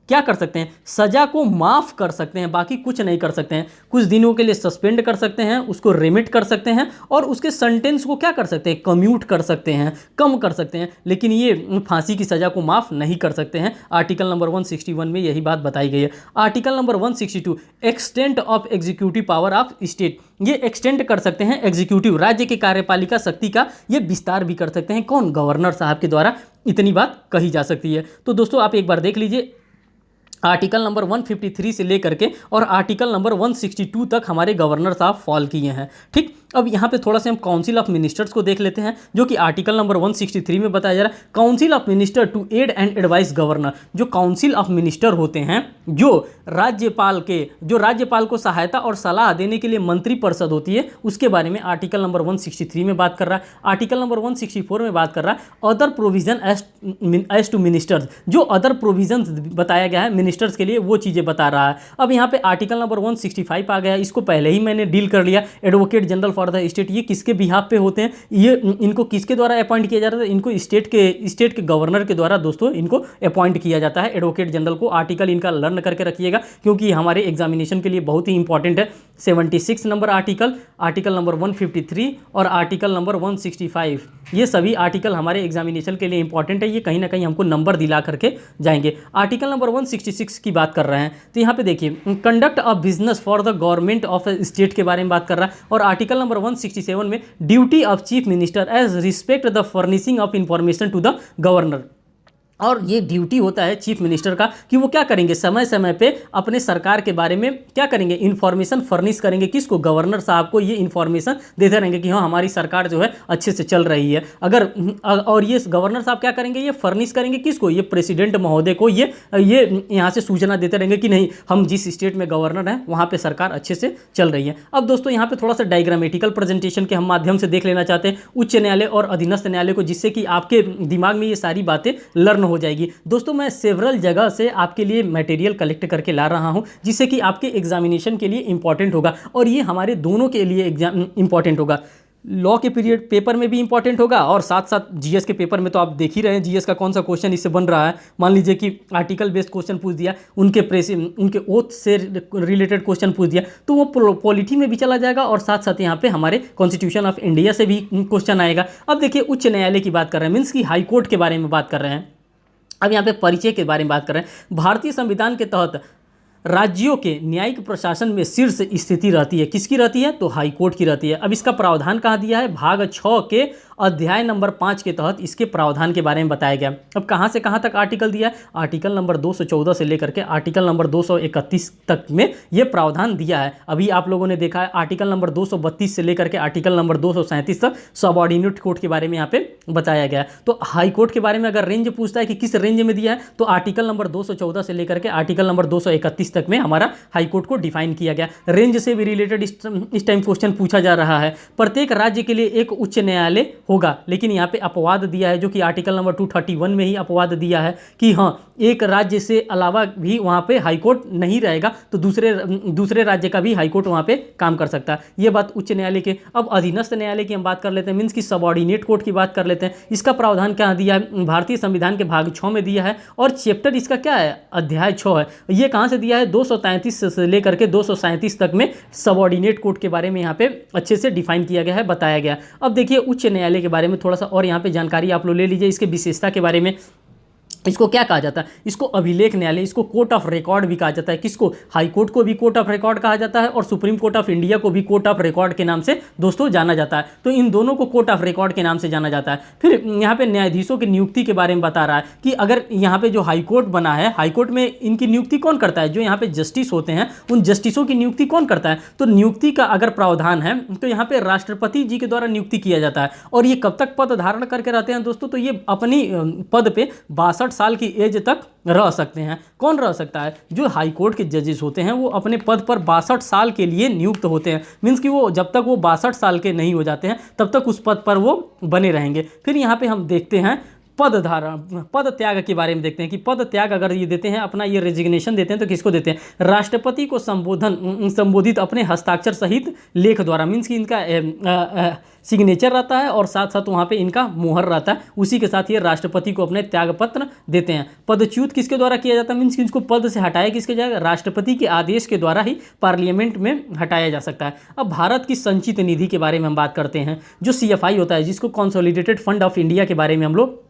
क्या कर सकते हैं, सज़ा को माफ़ कर सकते हैं, बाकी कुछ नहीं कर सकते हैं। कुछ दिनों के लिए सस्पेंड कर सकते हैं, उसको रेमिट कर सकते हैं, और उसके सेंटेंस को क्या कर सकते हैं, कम्यूट कर सकते हैं, कम कर सकते हैं, लेकिन ये फांसी की सज़ा को माफ़ नहीं कर सकते हैं। आर्टिकल नंबर 161 में यही बात बताई गई है। Article number 162 extent of executive power of state. ये एक्सटेंड कर सकते हैं एग्जीक्यूटिव, राज्य की कार्यपालिका शक्ति का ये विस्तार भी कर सकते हैं। कौन? गवर्नर साहब के द्वारा इतनी बात कही जा सकती है। तो दोस्तों आप एक बार देख लीजिए, आर्टिकल नंबर 153 से लेकर के और आर्टिकल नंबर 162 तक हमारे गवर्नर साहब फॉल किए हैं। ठीक, अब यहाँ पे थोड़ा सा हम काउंसिल ऑफ मिनिस्टर्स को देख लेते हैं, जो कि आर्टिकल नंबर 163 में बताया जा रहा है। Council of minister to aid and advice governor. जो काउंसिल ऑफ मिनिस्टर होते हैं, जो राज्यपाल को सहायता और सलाह देने के लिए मंत्रिपरिषद होती है, उसके बारे में आर्टिकल नंबर 163 में बात कर रहा है। आर्टिकल नंबर 164 में बात कर रहा है other provision as to ministers. जो अदर प्रोविजन बताया गया है मिनिस्टर्स के लिए, वो चीज़ें बता रहा है। अब यहाँ पे आर्टिकल नंबर 165 आ गया, इसको पहले ही मैंने डील कर लिया। Advocate general for the state, ये किसके बिहाफ पे होते हैं, ये इनको किसके द्वारा अपॉइंट किया जाता है? इनको स्टेट के गवर्नर के द्वारा दोस्तों इनको अपॉइंट किया जाता है, एडवोकेट जनरल को। आर्टिकल इनका लर्न करके रखिएगा, क्योंकि हमारे एग्जामिनेशन के लिए बहुत ही इंपॉर्टेंट है। 76 नंबर आर्टिकल नंबर 153 और आर्टिकल नंबर 165, ये सभी आर्टिकल हमारे एग्जामिनेशन के लिए इंपॉर्टेंट है। ये कहीं ना कहीं हमको नंबर दिला करके जाएंगे। आर्टिकल नंबर 166 की बात कर रहे हैं, तो यहाँ पे देखिए conduct of business for the government of state के बारे में बात कर रहा है। और आर्टिकल नंबर 167 में duty of chief minister as respect the furnishing of information to the governor. और ये ड्यूटी होता है चीफ मिनिस्टर का कि वो क्या करेंगे, समय समय पे अपने सरकार के बारे में क्या करेंगे, इन्फॉर्मेशन फर्निश करेंगे। किसको? गवर्नर साहब को ये इन्फॉर्मेशन देते रहेंगे कि हाँ हमारी सरकार जो है अच्छे से चल रही है। और ये गवर्नर साहब क्या करेंगे, ये फर्निश करेंगे किसको, ये प्रेसिडेंट महोदय को ये यहाँ से सूचना देते रहेंगे कि नहीं, हम जिस स्टेट में गवर्नर हैं वहाँ पर सरकार अच्छे से चल रही है। अब दोस्तों यहाँ पर थोड़ा सा डायग्रामेटिकल प्रेजेंटेशन के हम माध्यम से देख लेना चाहते हैं उच्च न्यायालय और अधीनस्थ न्यायालय को, जिससे कि आपके दिमाग में ये सारी बातें लर्न हो जाएगी। दोस्तों मैं सेवरल जगह से आपके लिए मटेरियल कलेक्ट करके ला रहा हूं, जिससे कि आपके एग्जामिनेशन के लिए इंपॉर्टेंट होगा, और ये हमारे दोनों के लिए एग्जाम इंपॉर्टेंट होगा। लॉ के पीरियड पेपर में भी इंपॉर्टेंट होगा, और साथ साथ जीएस के पेपर में तो आप देख ही रहे हैं जीएस का कौन सा क्वेश्चन इससे बन रहा है। मान लीजिए कि आर्टिकल बेस्ड क्वेश्चन पूछ दिया, उनके ओथ से रिलेटेड क्वेश्चन पूछ दिया, तो वो पॉलिटी में भी चला जाएगा, और साथ साथ यहाँ पे हमारे कॉन्स्टिट्यूशन ऑफ इंडिया से भी क्वेश्चन आएगा। अब देखिए उच्च न्यायालय की बात कर रहे हैं, मीन्स की हाई कोर्ट के बारे में बात कर रहे हैं। अब यहाँ पे परिचय के बारे में बात कर रहे हैं। भारतीय संविधान के तहत राज्यों के न्यायिक प्रशासन में शीर्ष स्थिति रहती है, किसकी रहती है? तो हाई कोर्ट की रहती है। अब इसका प्रावधान कहाँ दिया है? भाग 6 के अध्याय नंबर 5 के तहत इसके प्रावधान के बारे में बताया गया। अब कहाँ से कहाँ तक आर्टिकल दिया है? आर्टिकल नंबर 214 से लेकर के आर्टिकल नंबर 231 तक में ये प्रावधान दिया है। अभी आप लोगों ने देखा है आर्टिकल नंबर 232 से लेकर के आर्टिकल नंबर 237 तक सबऑर्डिनेट कोर्ट के बारे में यहाँ पे बताया गया है। तो हाई कोर्ट के बारे में अगर रेंज पूछता है कि किस रेंज में दिया है, तो आर्टिकल नंबर 214 से लेकर के आर्टिकल नंबर 231 तक में हमारा हाई कोर्ट को डिफाइन किया गया। रेंज से भी रिलेटेड इस टाइम क्वेश्चन पूछा जा रहा है। प्रत्येक राज्य के लिए एक उच्च न्यायालय होगा, लेकिन यहाँ पे अपवाद दिया है, जो कि आर्टिकल नंबर 231 में ही अपवाद दिया है कि हाँ एक राज्य से अलावा भी वहाँ पे हाई कोर्ट नहीं रहेगा, तो दूसरे राज्य का भी हाई कोर्ट वहाँ पे काम कर सकता है। ये बात उच्च न्यायालय के। अब अधीनस्थ न्यायालय की हम बात कर लेते हैं, मीन्स की सबऑर्डिनेट कोर्ट की बात कर लेते हैं। इसका प्रावधान क्या दिया है? भारतीय संविधान के भाग 6 में दिया है, और चैप्टर इसका क्या है? अध्याय 6 है। ये कहाँ से दिया है? 233 से लेकर के 237 तक में सबऑर्डिनेट कोर्ट के बारे में यहाँ पे अच्छे से डिफाइन किया गया है, बताया गया। अब देखिए उच्च न्यायालय के बारे में थोड़ा सा और यहाँ पे जानकारी आप लोग ले लीजिए, इसके विशेषता के बारे में। इसको क्या कहा जाता है, इसको अभिलेख न्यायालय, इसको कोर्ट ऑफ रिकॉर्ड भी कहा जाता है। किसको, हाई कोर्ट को भी कोर्ट ऑफ रिकॉर्ड कहा जाता है और सुप्रीम कोर्ट ऑफ इंडिया को भी कोर्ट ऑफ रिकॉर्ड के नाम से दोस्तों जाना जाता है। तो इन दोनों को कोर्ट ऑफ रिकॉर्ड के नाम से जाना जाता है। फिर यहाँ पे न्यायाधीशों की नियुक्ति के बारे में बता रहा है कि अगर यहाँ पे जो हाई कोर्ट बना है, हाई कोर्ट में इनकी नियुक्ति कौन करता है, जो यहाँ पे जस्टिस होते हैं उन जस्टिसों की नियुक्ति कौन करता है। तो नियुक्ति का अगर प्रावधान है तो यहाँ पे राष्ट्रपति जी के द्वारा नियुक्ति किया जाता है। और ये कब तक पद धारण करके रहते हैं दोस्तों, तो ये अपनी पद पे 62 साल की एज तक रह सकते हैं। कौन रह सकता है, जो हाई कोर्ट के जजेस होते हैं वो अपने पद पर 62 साल के लिए नियुक्त होते हैं। मीन्स कि वो जब तक वो 62 साल के नहीं हो जाते हैं तब तक उस पद पर वो बने रहेंगे। फिर यहाँ पे हम देखते हैं पद धारण, पद त्याग के बारे में देखते हैं कि पद त्याग अगर ये देते हैं, अपना ये रेजिग्नेशन देते हैं तो किसको देते हैं, राष्ट्रपति को संबोधित अपने हस्ताक्षर सहित लेख द्वारा। मीन्स कि इनका सिग्नेचर रहता है और साथ साथ वहाँ पे इनका मुहर रहता है, उसी के साथ ये राष्ट्रपति को अपने त्यागपत्र देते हैं। पदच्युत किसके द्वारा किया जाता है, मीन्स कि इसको पद से हटाया किसके जाएगा, राष्ट्रपति के आदेश के द्वारा ही पार्लियामेंट में हटाया जा सकता है। अब भारत की संचित निधि के बारे में हम बात करते हैं, जो CFI होता है, जिसको कंसोलिडेटेड फंड ऑफ इंडिया के बारे में हम लोग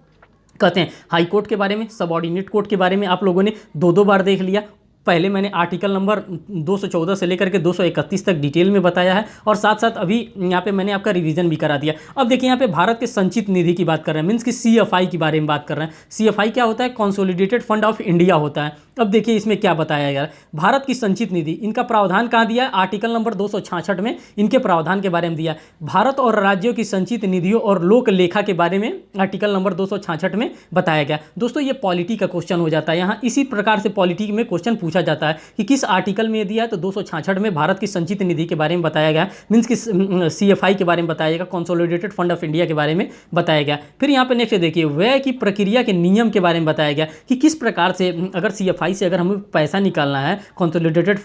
कहते हैं। हाई कोर्ट के बारे में, सबऑर्डिनेट कोर्ट के बारे में आप लोगों ने दो बार देख लिया। पहले मैंने आर्टिकल नंबर 214 से लेकर के 231 तक डिटेल में बताया है और साथ साथ अभी यहाँ पे मैंने आपका रिवीजन भी करा दिया। अब देखिए यहाँ पे भारत के संचित निधि की बात कर रहे हैं, मीन्स कि CFI के बारे में बात कर रहे हैं। CFI क्या होता है, कंसोलिडेटेड फंड ऑफ इंडिया होता है। अब देखिए इसमें क्या बताया गया, भारत की संचित निधि, इनका प्रावधान कहाँ दिया है, आर्टिकल नंबर 266 में इनके प्रावधान के बारे में दिया है। भारत और राज्यों की संचित निधियों और लोक लेखा के बारे में आर्टिकल नंबर 266 में बताया गया। दोस्तों ये पॉलिटी का क्वेश्चन हो जाता है, यहाँ इसी प्रकार से पॉलिटी में क्वेश्चन पूछा जाता है कि किस आर्टिकल में दिया है, तो 266 में भारत की संचित निधि के बारे में बताया गया, मीन्स कि CFI के बारे में बताया गया, कंसोलिडेटेड फंड ऑफ इंडिया के बारे में बताया गया। फिर यहाँ पे नेक्स्ट देखिए व्यय की प्रक्रिया के नियम के बारे में बताया गया कि किस प्रकार से अगर CFI से अगर हमें पैसा निकालना है, कंसोलिडेटेड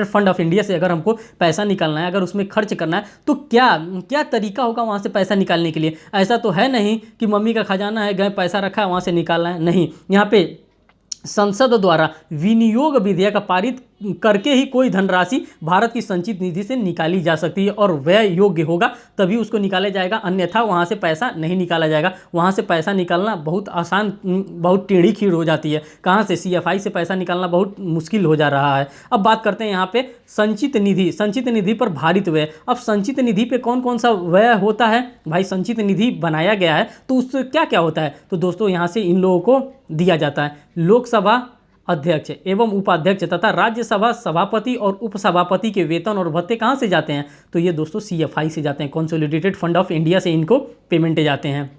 फंड ऑफ इंडिया से अगर हमको पैसा निकालना है, अगर उसमें खर्च करना है तो क्या क्या तरीका होगा वहाँ से पैसा निकालने के लिए। ऐसा तो है नहीं कि मम्मी का खजाना है, गए पैसा रखा है वहाँ से निकालना है, नहीं। यहाँ पे संसद द्वारा विनियोग विधेयक पारित करके ही कोई धनराशि भारत की संचित निधि से निकाली जा सकती है और व्यय योग्य होगा तभी उसको निकाला जाएगा, अन्यथा वहाँ से पैसा नहीं निकाला जाएगा। वहाँ से पैसा निकालना बहुत आसान, बहुत टेढ़ी खीर हो जाती है। कहाँ से, CFI से पैसा निकालना बहुत मुश्किल हो जा रहा है। अब बात करते हैं यहाँ पे संचित निधि, संचित निधि पर भारित व्यय। अब संचित निधि पे कौन कौन सा व्यय होता है भाई, संचित निधि बनाया गया है तो उससे क्या क्या होता है, तो दोस्तों यहाँ से इन लोगों को दिया जाता है। लोकसभा अध्यक्ष एवं उपाध्यक्ष तथा राज्यसभा सभापति और उपसभापति के वेतन और भत्ते कहाँ से जाते हैं, तो ये दोस्तों CFI से जाते हैं, कंसोलिडेटेड फंड ऑफ इंडिया से इनको पेमेंटे जाते हैं।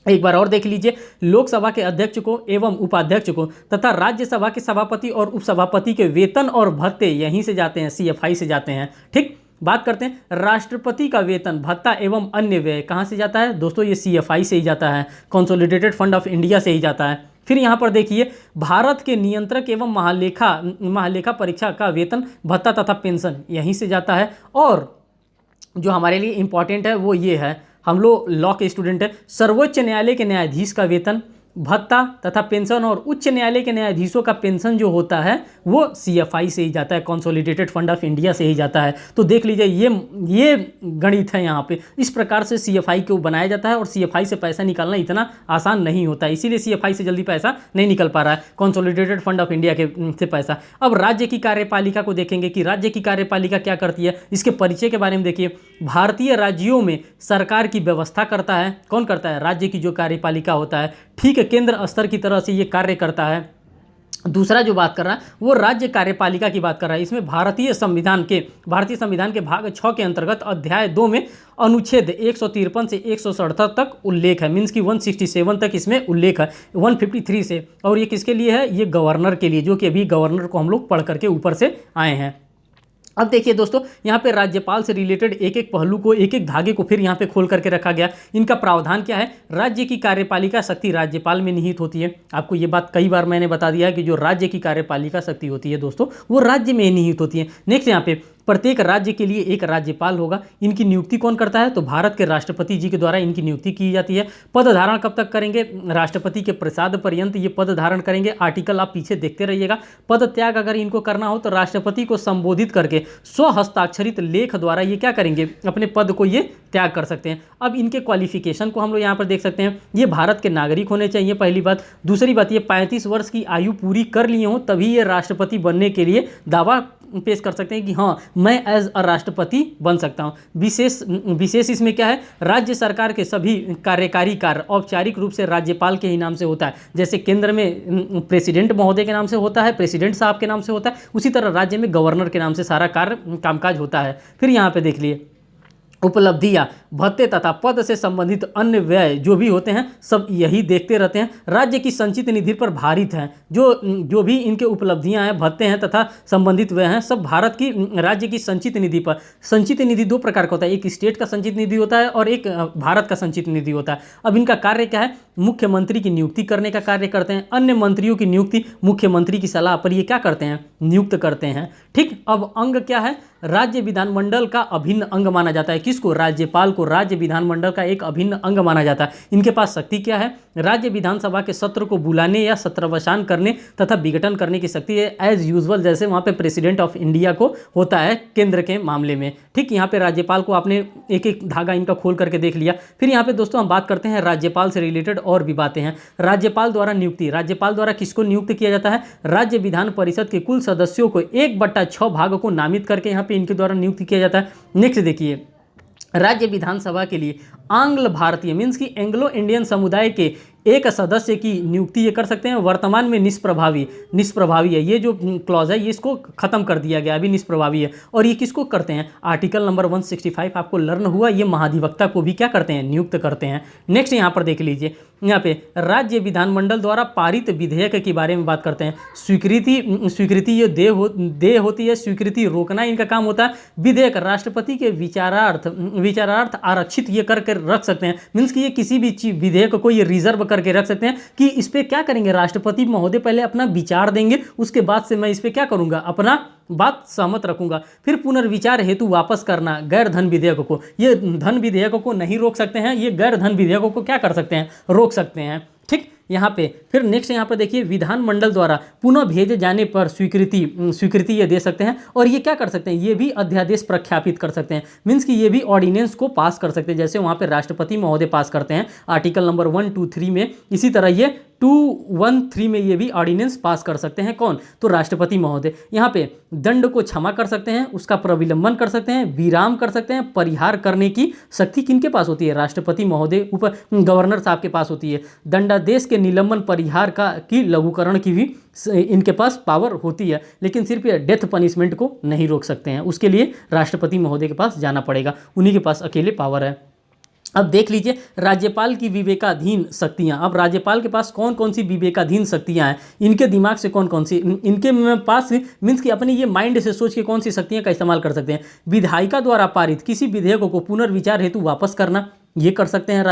एक बार और देख लीजिए, लोकसभा के अध्यक्ष को एवं उपाध्यक्ष को तथा राज्यसभा के सभापति और उपसभापति के वेतन और भत्ते यहीं से जाते हैं, CFI से जाते हैं। ठीक, बात करते हैं राष्ट्रपति का वेतन भत्ता एवं अन्य व्यय कहाँ से जाता है, दोस्तों ये CFI से ही जाता है, कंसोलिडेटेड फंड ऑफ इंडिया से ही जाता है। फिर यहाँ पर देखिए भारत के नियंत्रक एवं महालेखा परीक्षा का वेतन भत्ता तथा पेंशन यहीं से जाता है। और जो हमारे लिए इम्पॉर्टेंट है वो ये है, हम लोग लॉ के स्टूडेंट हैं, सर्वोच्च न्यायालय के न्यायाधीश का वेतन भत्ता तथा पेंशन और उच्च न्यायालय के न्यायाधीशों का पेंशन जो होता है वो CFI से ही जाता है, कंसोलिडेटेड फंड ऑफ इंडिया से ही जाता है। तो देख लीजिए ये गणित है यहाँ पे, इस प्रकार से CFI को बनाया जाता है और CFI से पैसा निकालना इतना आसान नहीं होता है, इसीलिए CFI से जल्दी पैसा नहीं निकल पा रहा है, कंसोलिडेटेड फंड ऑफ इंडिया के से पैसा। अब राज्य की कार्यपालिका को देखेंगे कि राज्य की कार्यपालिका क्या करती है, इसके परिचय के बारे में देखिए। भारतीय राज्यों में सरकार की व्यवस्था करता है, कौन करता है, राज्य की जो कार्यपालिका होता है, ठीक है, केंद्र स्तर की तरह से ये कार्य करता है। दूसरा जो बात कर रहा है वो राज्य कार्यपालिका की बात कर रहा है। इसमें भारतीय संविधान के भाग 6 के अंतर्गत अध्याय 2 में अनुच्छेद 153 से 167 तक उल्लेख है, मीन्स कि 167 तक इसमें उल्लेख है 153 से। और ये किसके लिए है, ये गवर्नर के लिए, जो कि अभी गवर्नर को हम लोग पढ़ करके ऊपर से आए हैं। अब देखिए दोस्तों, यहाँ पे राज्यपाल से रिलेटेड एक एक पहलू को, एक एक धागे को फिर यहाँ पे खोल करके रखा गया। इनका प्रावधान क्या है, राज्य की कार्यपालिका शक्ति राज्यपाल में निहित होती है। आपको ये बात कई बार मैंने बता दिया है कि जो राज्य की कार्यपालिका शक्ति होती है दोस्तों वो राज्य में निहित होती है। नेक्स्ट यहाँ पे प्रत्येक राज्य के लिए एक राज्यपाल होगा। इनकी नियुक्ति कौन करता है? तो भारत के राष्ट्रपति जी के द्वारा इनकी नियुक्ति की जाती है। पद धारण कब तक करेंगे? राष्ट्रपति के प्रसाद पर्यंत ये पद धारण करेंगे। आर्टिकल आप पीछे देखते रहिएगा। पद त्याग अगर इनको करना हो तो राष्ट्रपति को संबोधित करके स्वहस्ताक्षरित लेख द्वारा ये क्या करेंगे? अपने पद को ये त्याग कर सकते हैं। अब इनके क्वालिफिकेशन को हम लोग यहाँ पर देख सकते हैं। ये भारत के नागरिक होने चाहिए, पहली बात। दूसरी बात, ये 35 वर्ष की आयु पूरी कर लिए हों तभी ये राष्ट्रपति बनने के लिए दावा पेश कर सकते हैं कि हाँ, मैं एज अ राष्ट्रपति बन सकता हूँ। विशेष इसमें क्या है? राज्य सरकार के सभी कार्यकारी कार्य औपचारिक रूप से राज्यपाल के ही नाम से होता है। जैसे केंद्र में प्रेसिडेंट महोदय के नाम से होता है, प्रेसिडेंट साहब के नाम से होता है, उसी तरह राज्य में गवर्नर के नाम से सारा कार्य कामकाज होता है। फिर यहाँ पे देख लिए उपलब्धियां, भत्ते तथा पद से संबंधित अन्य व्यय जो भी होते हैं सब यही देखते रहते हैं। राज्य की संचित निधि पर भारित हैं। जो भी इनके उपलब्धियां हैं, भत्ते हैं तथा संबंधित व्यय हैं, सब भारत की राज्य की संचित निधि पर। संचित निधि दो प्रकार का होता है, एक स्टेट का संचित निधि होता है और एक भारत का संचित निधि होता है। अब इनका कार्य क्या है? मुख्यमंत्री की नियुक्ति करने का कार्य करते हैं। अन्य मंत्रियों की नियुक्ति मुख्यमंत्री की सलाह पर ये क्या करते हैं? नियुक्त करते हैं। ठीक, अब अंग क्या है? राज्य विधानमंडल का अभिन्न अंग माना जाता है। किसको? राज्यपाल को राज्य विधानमंडल का एक अभिन्न अंग माना जाता है। इनके पास शक्ति क्या है? राज्य विधानसभा के सत्र को बुलाने या सत्रावसान करने तथा विघटन करने की शक्ति है, एज यूजुअल जैसे वहाँ पे प्रेसिडेंट ऑफ इंडिया को होता है केंद्र के मामले में। ठीक, यहाँ पे राज्यपाल को आपने एक एक धागा इनका खोल करके देख लिया। फिर यहाँ पे दोस्तों हम बात करते हैं राज्यपाल से रिलेटेड और भी बातें हैं। राज्यपाल द्वारा नियुक्ति, राज्यपाल द्वारा किसको नियुक्त किया जाता है? राज्य विधान परिषद के कुल सदस्यों को 1/6 भाग को नामित करके यहाँ पे इनके द्वारा नियुक्त किया जाता है। नेक्स्ट देखिए, राज्य विधानसभा के लिए आंग्ल भारतीय मीन्स की एंग्लो इंडियन समुदाय के एक सदस्य की नियुक्ति ये कर सकते हैं। वर्तमान में निष्प्रभावी है। ये जो क्लॉज है ये इसको खत्म कर दिया गया, अभी निष्प्रभावी है। और ये किसको करते हैं? आर्टिकल नंबर 165 आपको लर्न हुआ, ये महाधिवक्ता को भी क्या करते हैं? नियुक्त करते हैं। नेक्स्ट यहाँ पर देख लीजिए, यहाँ पे राज्य विधानमंडल द्वारा पारित विधेयक के बारे में बात करते हैं। स्वीकृति ये दे होती है, स्वीकृति रोकना इनका काम होता है। विधेयक राष्ट्रपति के विचारार्थ आरक्षित ये करके रख सकते हैं। मीन्स कि ये किसी भी विधेयक को ये रिजर्व करके रख सकते हैं कि इस पे क्या करेंगे? राष्ट्रपति महोदय पहले अपना विचार देंगे, उसके बाद से मैं इस पे क्या करूंगा? अपना बात सहमत रखूंगा। फिर पुनर्विचार हेतु वापस करना गैर धन विधेयकों को, ये धन विधेयकों को नहीं रोक सकते हैं, ये गैर धन विधेयकों को क्या कर सकते हैं? रोक सकते हैं। ठीक, यहाँ पे फिर नेक्स्ट यहाँ पर देखिए, विधानमंडल द्वारा पुनः भेजे जाने पर स्वीकृति ये दे सकते हैं। और ये क्या कर सकते हैं? ये भी अध्यादेश प्रख्यापित कर सकते हैं। मीन्स कि ये भी ऑर्डिनेंस को पास कर सकते हैं, जैसे वहाँ पे राष्ट्रपति महोदय पास करते हैं आर्टिकल नंबर 123 में, इसी तरह ये 213 में ये भी ऑर्डिनेंस पास कर सकते हैं। कौन? तो राष्ट्रपति महोदय। यहाँ पे दंड को क्षमा कर सकते हैं, उसका प्रविलंबन कर सकते हैं, विराम कर सकते हैं। परिहार करने की शक्ति किनके पास होती है? राष्ट्रपति महोदय ऊपर गवर्नर साहब के पास होती है। दंडादेश के निलंबन परिहार की लघुकरण की भी इनके पास पावर होती है, लेकिन सिर्फ ये डेथ पनिशमेंट को नहीं रोक सकते हैं। उसके लिए राष्ट्रपति महोदय के पास जाना पड़ेगा, उन्हीं के पास अकेले पावर है। अब देख लीजिए राज्यपाल की विवेकाधीन शक्तियां। अब राज्यपाल के पास कौन कौन सी विवेकाधीन शक्तियां हैं? इनके दिमाग से कौन कौन सी इनके पास मीन्स कि अपनी ये माइंड से सोच के कौन सी शक्तियां का इस्तेमाल कर सकते हैं? विधायिका द्वारा पारित किसी विधेयक को पुनर्विचार हेतु वापस करना, ये कर सकते हैं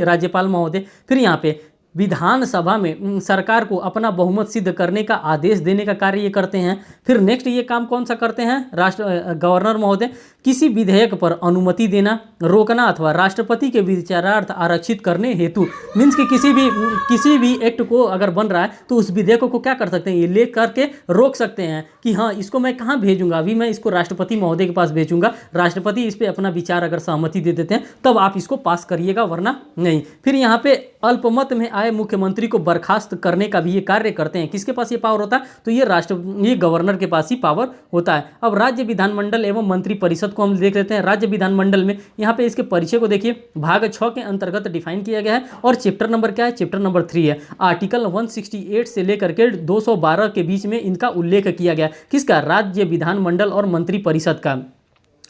राज्यपाल महोदय। फिर यहाँ पे विधानसभा में सरकार को अपना बहुमत सिद्ध करने का आदेश देने का कार्य ये करते हैं। फिर नेक्स्ट ये काम कौन सा करते हैं? गवर्नर महोदय किसी विधेयक पर अनुमति देना, रोकना अथवा राष्ट्रपति के विचारार्थ आरक्षित करने हेतु, मीन्स कि किसी भी एक्ट को अगर बन रहा है तो उस विधेयक को क्या कर सकते हैं? ये ले करके रोक सकते हैं कि हाँ, इसको मैं कहाँ भेजूंगा? अभी मैं इसको राष्ट्रपति महोदय के पास भेजूंगा, राष्ट्रपति इस पर अपना विचार अगर सहमति दे देते हैं तब आप इसको पास करिएगा, वरना नहीं। फिर यहाँ पे अल्पमत में आए मुख्यमंत्री को बर्खास्त करने का भी ये कार्य करते हैं। किसके पास ये पावर होता है? तो ये गवर्नर के पास ही पावर होता है। अब राज्य विधानमंडल एवं मंत्री परिषद को हम देख लेते हैं। राज्य विधानमंडल में यहाँ पे इसके परिचय को देखिए, भाग 6 के अंतर्गत डिफाइन किया गया है। और चैप्टर नंबर क्या है? चैप्टर नंबर 3 है। आर्टिकल 168 से लेकर के 212 के बीच में इनका उल्लेख किया गया। किसका? राज्य विधानमंडल और मंत्री परिषद का।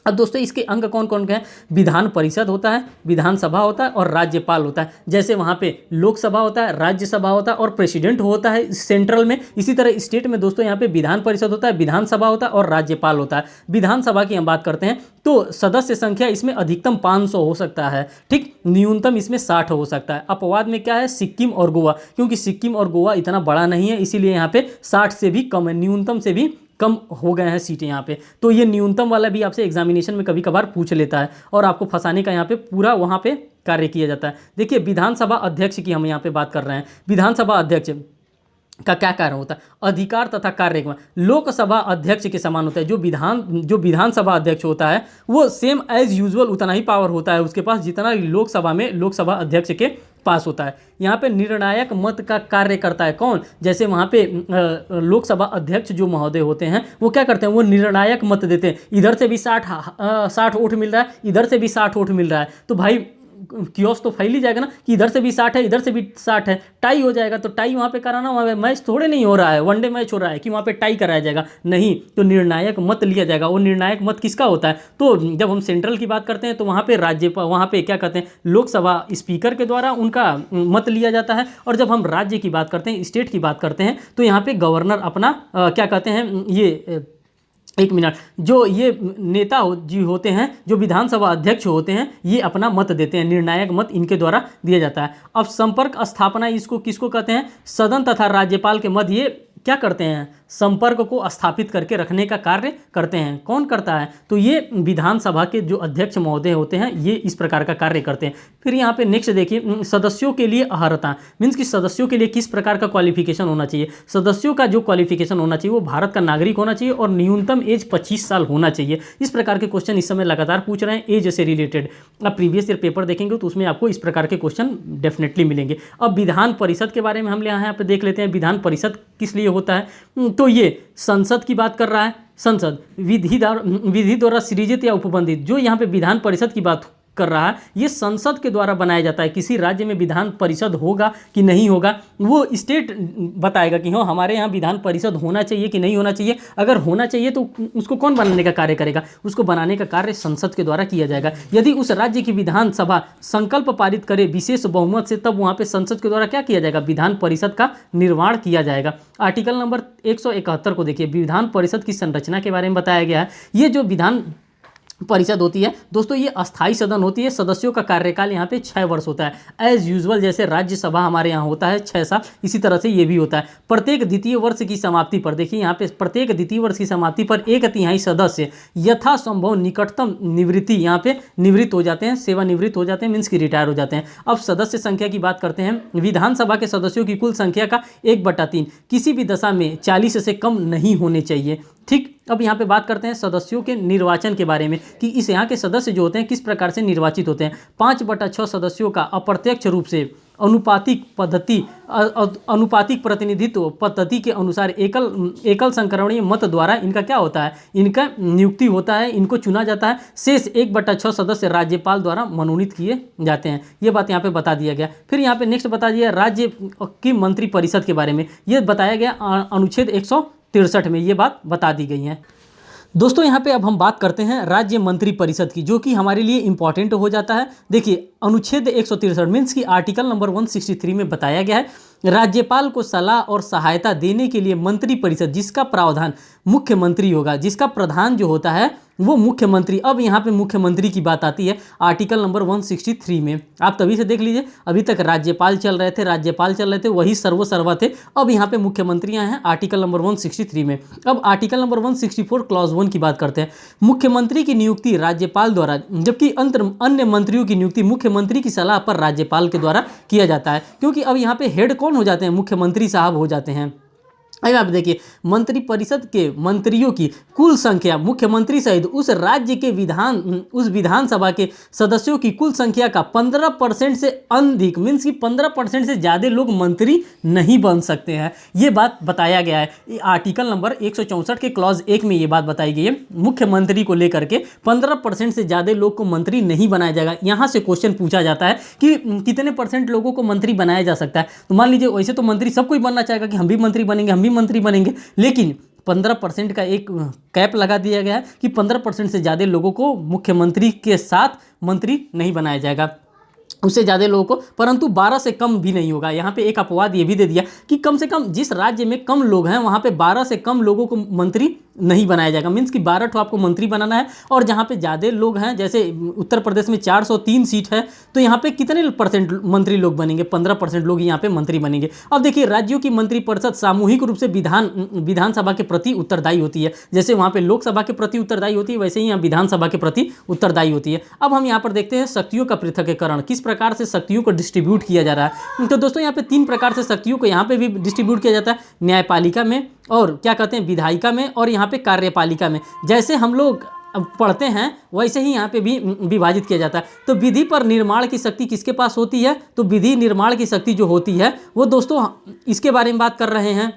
अब दोस्तों इसके अंग कौन कौन के हैं? विधान परिषद होता है, विधानसभा होता है और राज्यपाल होता है। जैसे वहाँ पे लोकसभा होता है, राज्यसभा होता है और प्रेसिडेंट होता है सेंट्रल में, इसी तरह स्टेट में दोस्तों यहाँ पे विधान परिषद होता है, विधानसभा होता है और राज्यपाल होता है। विधानसभा की हम बात करते हैं तो सदस्य संख्या इसमें अधिकतम 500 हो सकता है, ठीक, न्यूनतम इसमें 60 हो सकता है। अपवाद में क्या है? सिक्किम और गोवा, क्योंकि सिक्किम और गोवा इतना बड़ा नहीं है, इसीलिए यहाँ पे 60 से भी कम है, न्यूनतम से भी कम हो गए हैं सीटें यहाँ पे। तो ये न्यूनतम वाला भी आपसे एग्जामिनेशन में कभी कभार पूछ लेता है और आपको फंसाने का यहाँ पे पूरा वहाँ पे कार्य किया जाता है। देखिए विधानसभा अध्यक्ष की हम यहाँ पे बात कर रहे हैं। विधानसभा अध्यक्ष का क्या कार्य होता है? अधिकार तथा कार्य लोकसभा अध्यक्ष के समान होता है। जो विधानसभा अध्यक्ष होता है वो सेम एज यूजुअल उतना ही पावर होता है उसके पास जितना लोकसभा में लोकसभा अध्यक्ष के पास होता है। यहाँ पे निर्णायक मत का कार्य करता है कौन? जैसे वहाँ पे लोकसभा अध्यक्ष जो महोदय होते हैं वो क्या करते हैं? वो निर्णायक मत देते हैं। इधर से भी 60 वोट मिल रहा है, इधर से भी 60 वोट मिल रहा है, तो भाई क्योस तो फैल ही जाएगा ना कि इधर से भी 60 है, इधर से भी 60 है, टाई हो जाएगा। तो टाई वहाँ पे कराना, वहाँ पे मैच थोड़े नहीं हो रहा है, वनडे मैच हो रहा है कि वहाँ पे टाई कराया जाएगा, नहीं। तो निर्णायक मत लिया जाएगा। वो निर्णायक मत किसका होता है? तो जब हम सेंट्रल की बात करते हैं तो वहाँ पे वहाँ पे क्या कहते हैं, लोकसभा स्पीकर के द्वारा उनका मत लिया जाता है। और जब हम राज्य की बात करते हैं, स्टेट की बात करते हैं, तो यहाँ पे गवर्नर अपना क्या कहते हैं, ये एक मिनट, जो ये नेता जी होते हैं, जो विधानसभा अध्यक्ष होते हैं, ये अपना मत देते हैं, निर्णायक मत इनके द्वारा दिया जाता है। अब संपर्क स्थापना इसको किसको कहते हैं? सदन तथा राज्यपाल के मध्य ये क्या करते हैं? संपर्क को स्थापित करके रखने का कार्य करते हैं। कौन करता है? तो ये विधानसभा के जो अध्यक्ष महोदय होते हैं ये इस प्रकार का कार्य करते हैं। फिर यहाँ पे नेक्स्ट देखिए, सदस्यों के लिए अर्हता, मीन्स कि सदस्यों के लिए किस प्रकार का क्वालिफिकेशन होना चाहिए। सदस्यों का जो क्वालिफिकेशन होना चाहिए वो भारत का नागरिक होना चाहिए और न्यूनतम एज 25 साल होना चाहिए। इस प्रकार के क्वेश्चन इस समय लगातार पूछ रहे हैं एज से रिलेटेड। अब प्रीवियस ईयर पेपर देखेंगे तो उसमें आपको इस प्रकार के क्वेश्चन डेफिनेटली मिलेंगे। अब विधान परिषद के बारे में हम यहाँ पे देख लेते हैं। विधान परिषद किस लिए होता है? तो ये संसद की बात कर रहा है। संसद विधि द्वारा सृजित या उपबंधित, जो यहाँ पे विधान परिषद की बात कर रहा है, ये संसद के द्वारा बनाया जाता है। किसी राज्य में विधान परिषद होगा कि नहीं होगा वो स्टेट बताएगा कि हाँ हमारे यहाँ विधान परिषद होना चाहिए कि नहीं होना चाहिए। अगर होना चाहिए तो उसको कौन बनाने का कार्य करेगा? उसको बनाने का कार्य संसद के द्वारा किया जाएगा। यदि उस राज्य की विधानसभा संकल्प पारित करे विशेष बहुमत से, तब वहाँ पे संसद के द्वारा क्या किया जाएगा? विधान परिषद का निर्माण किया जाएगा। आर्टिकल नंबर 171 को देखिए, विधान परिषद की संरचना के बारे में बताया गया है। ये जो विधान परिषद होती है दोस्तों, ये अस्थाई सदन होती है। सदस्यों का कार्यकाल यहाँ पे 6 वर्ष होता है। एज यूजुअल जैसे राज्यसभा हमारे यहाँ होता है 6 साल, इसी तरह से ये भी होता है। प्रत्येक द्वितीय वर्ष की समाप्ति पर, देखिए यहाँ पे प्रत्येक द्वितीय वर्ष की समाप्ति पर 1/3 सदस्य यथासंभव निकटतम निवृत्ति यहाँ पे निवृत्त हो जाते हैं, सेवानिवृत्त हो जाते हैं, मीन्स की रिटायर हो जाते हैं। अब सदस्य संख्या की बात करते हैं। विधानसभा के सदस्यों की कुल संख्या का 1/3 किसी भी दशा में 40 से कम नहीं होने चाहिए। ठीक, अब यहाँ पे बात करते हैं सदस्यों के निर्वाचन के बारे में कि इस यहाँ के सदस्य जो होते हैं किस प्रकार से निर्वाचित होते हैं। 5/6 सदस्यों का अप्रत्यक्ष रूप से अनुपातिक प्रतिनिधित्व पद्धति के अनुसार एकल संक्रमणीय मत द्वारा इनका क्या होता है? इनका नियुक्ति होता है, इनको चुना जाता है। शेष 1/6 सदस्य राज्यपाल द्वारा मनोनीत किए जाते हैं। ये बात यहाँ पे बता दिया गया। फिर यहाँ पे नेक्स्ट बता दिया राज्य की मंत्री परिषद के बारे में। ये बताया गया अनुच्छेद 163 में, ये बात बता दी गई है। दोस्तों यहाँ पे अब हम बात करते हैं राज्य मंत्री परिषद की, जो कि हमारे लिए इंपॉर्टेंट हो जाता है। देखिए अनुच्छेद 163 मीन्स की आर्टिकल नंबर 163 में बताया गया है, राज्यपाल को सलाह और सहायता देने के लिए मंत्री परिषद, जिसका प्रावधान मुख्यमंत्री होगा, जिसका प्रधान जो होता है वो मुख्यमंत्री। अब यहाँ पे मुख्यमंत्री की बात आती है आर्टिकल नंबर 163 में। आप तभी से देख लीजिए, अभी तक राज्यपाल चल रहे थे, वही सर्वसर्वा थे। अब यहाँ पे मुख्यमंत्रियाँ हैं आर्टिकल नंबर 163 में। अब आर्टिकल नंबर 164 क्लॉज 1 की बात करते हैं। मुख्यमंत्री की नियुक्ति राज्यपाल द्वारा, जबकि अन्य मंत्रियों की नियुक्ति मुख्यमंत्री की सलाह पर राज्यपाल के द्वारा किया जाता है। क्योंकि अब यहाँ पे हेड कौन हो जाते हैं? मुख्यमंत्री साहब हो जाते हैं। अब आप देखिए मंत्री परिषद के मंत्रियों की कुल संख्या मुख्यमंत्री सहित उस राज्य के विधानसभा के सदस्यों की कुल संख्या का 15% से अधिक, मीन्स की 15% से ज़्यादा लोग मंत्री नहीं बन सकते हैं। ये बात बताया गया है आर्टिकल नंबर 164 के क्लॉज 1 में। ये बात बताई गई है मुख्यमंत्री को लेकर के 15% से ज़्यादा लोग को मंत्री नहीं बनाया जाएगा। यहाँ से क्वेश्चन पूछा जाता है कि कितने % लोगों को मंत्री बनाया जा सकता है। तो मान लीजिए वैसे तो मंत्री सब कोई बनना चाहेगा कि हम भी मंत्री बनेंगे, हम भी मंत्री बनेंगे, लेकिन 15% का एक कैप लगा दिया गया है कि 15% से ज़्यादा लोगों को मुख्यमंत्री के साथ मंत्री नहीं बनाया जाएगा, उससे ज़्यादा लोगों को, परंतु 12 से कम भी नहीं होगा। यहाँ पे एक अपवाद ये भी दे दिया कि कम से कम जिस राज्य में कम लोग हैं वहाँ पे 12 से कम लोगों को मंत्री नहीं बनाया जाएगा। मीन्स कि 12 ठो आपको मंत्री बनाना है, और जहाँ पे ज़्यादा लोग हैं, जैसे उत्तर प्रदेश में 403 सीट है, तो यहाँ पे कितने परसेंट मंत्री लोग बनेंगे? 15% लोग यहाँ पे मंत्री बनेंगे। अब देखिए, राज्यों की मंत्रिपरिषद सामूहिक रूप से विधानसभा के प्रति उत्तरदायी होती है। जैसे वहाँ पे लोकसभा के प्रति उत्तरदायी होती है, वैसे ही यहाँ विधानसभा के प्रति उत्तरदायी होती है। अब हम यहाँ पर देखते हैं शक्तियों का पृथक्करण, किस प्रकार से शक्तियों को डिस्ट्रीब्यूट किया जा रहा है। तो दोस्तों यहाँ पे 3 प्रकार से शक्तियों को यहाँ पे भी डिस्ट्रीब्यूट किया जाता है, न्यायपालिका में, और क्या कहते हैं, विधायिका में, और यहाँ पे कार्यपालिका में। जैसे हम लोग पढ़ते हैं वैसे ही यहाँ पे भी विभाजित किया जाता है। तो विधि पर निर्माण की शक्ति किसके पास होती है? तो विधि निर्माण की शक्ति जो होती है वो दोस्तों, इसके बारे में बात कर रहे हैं।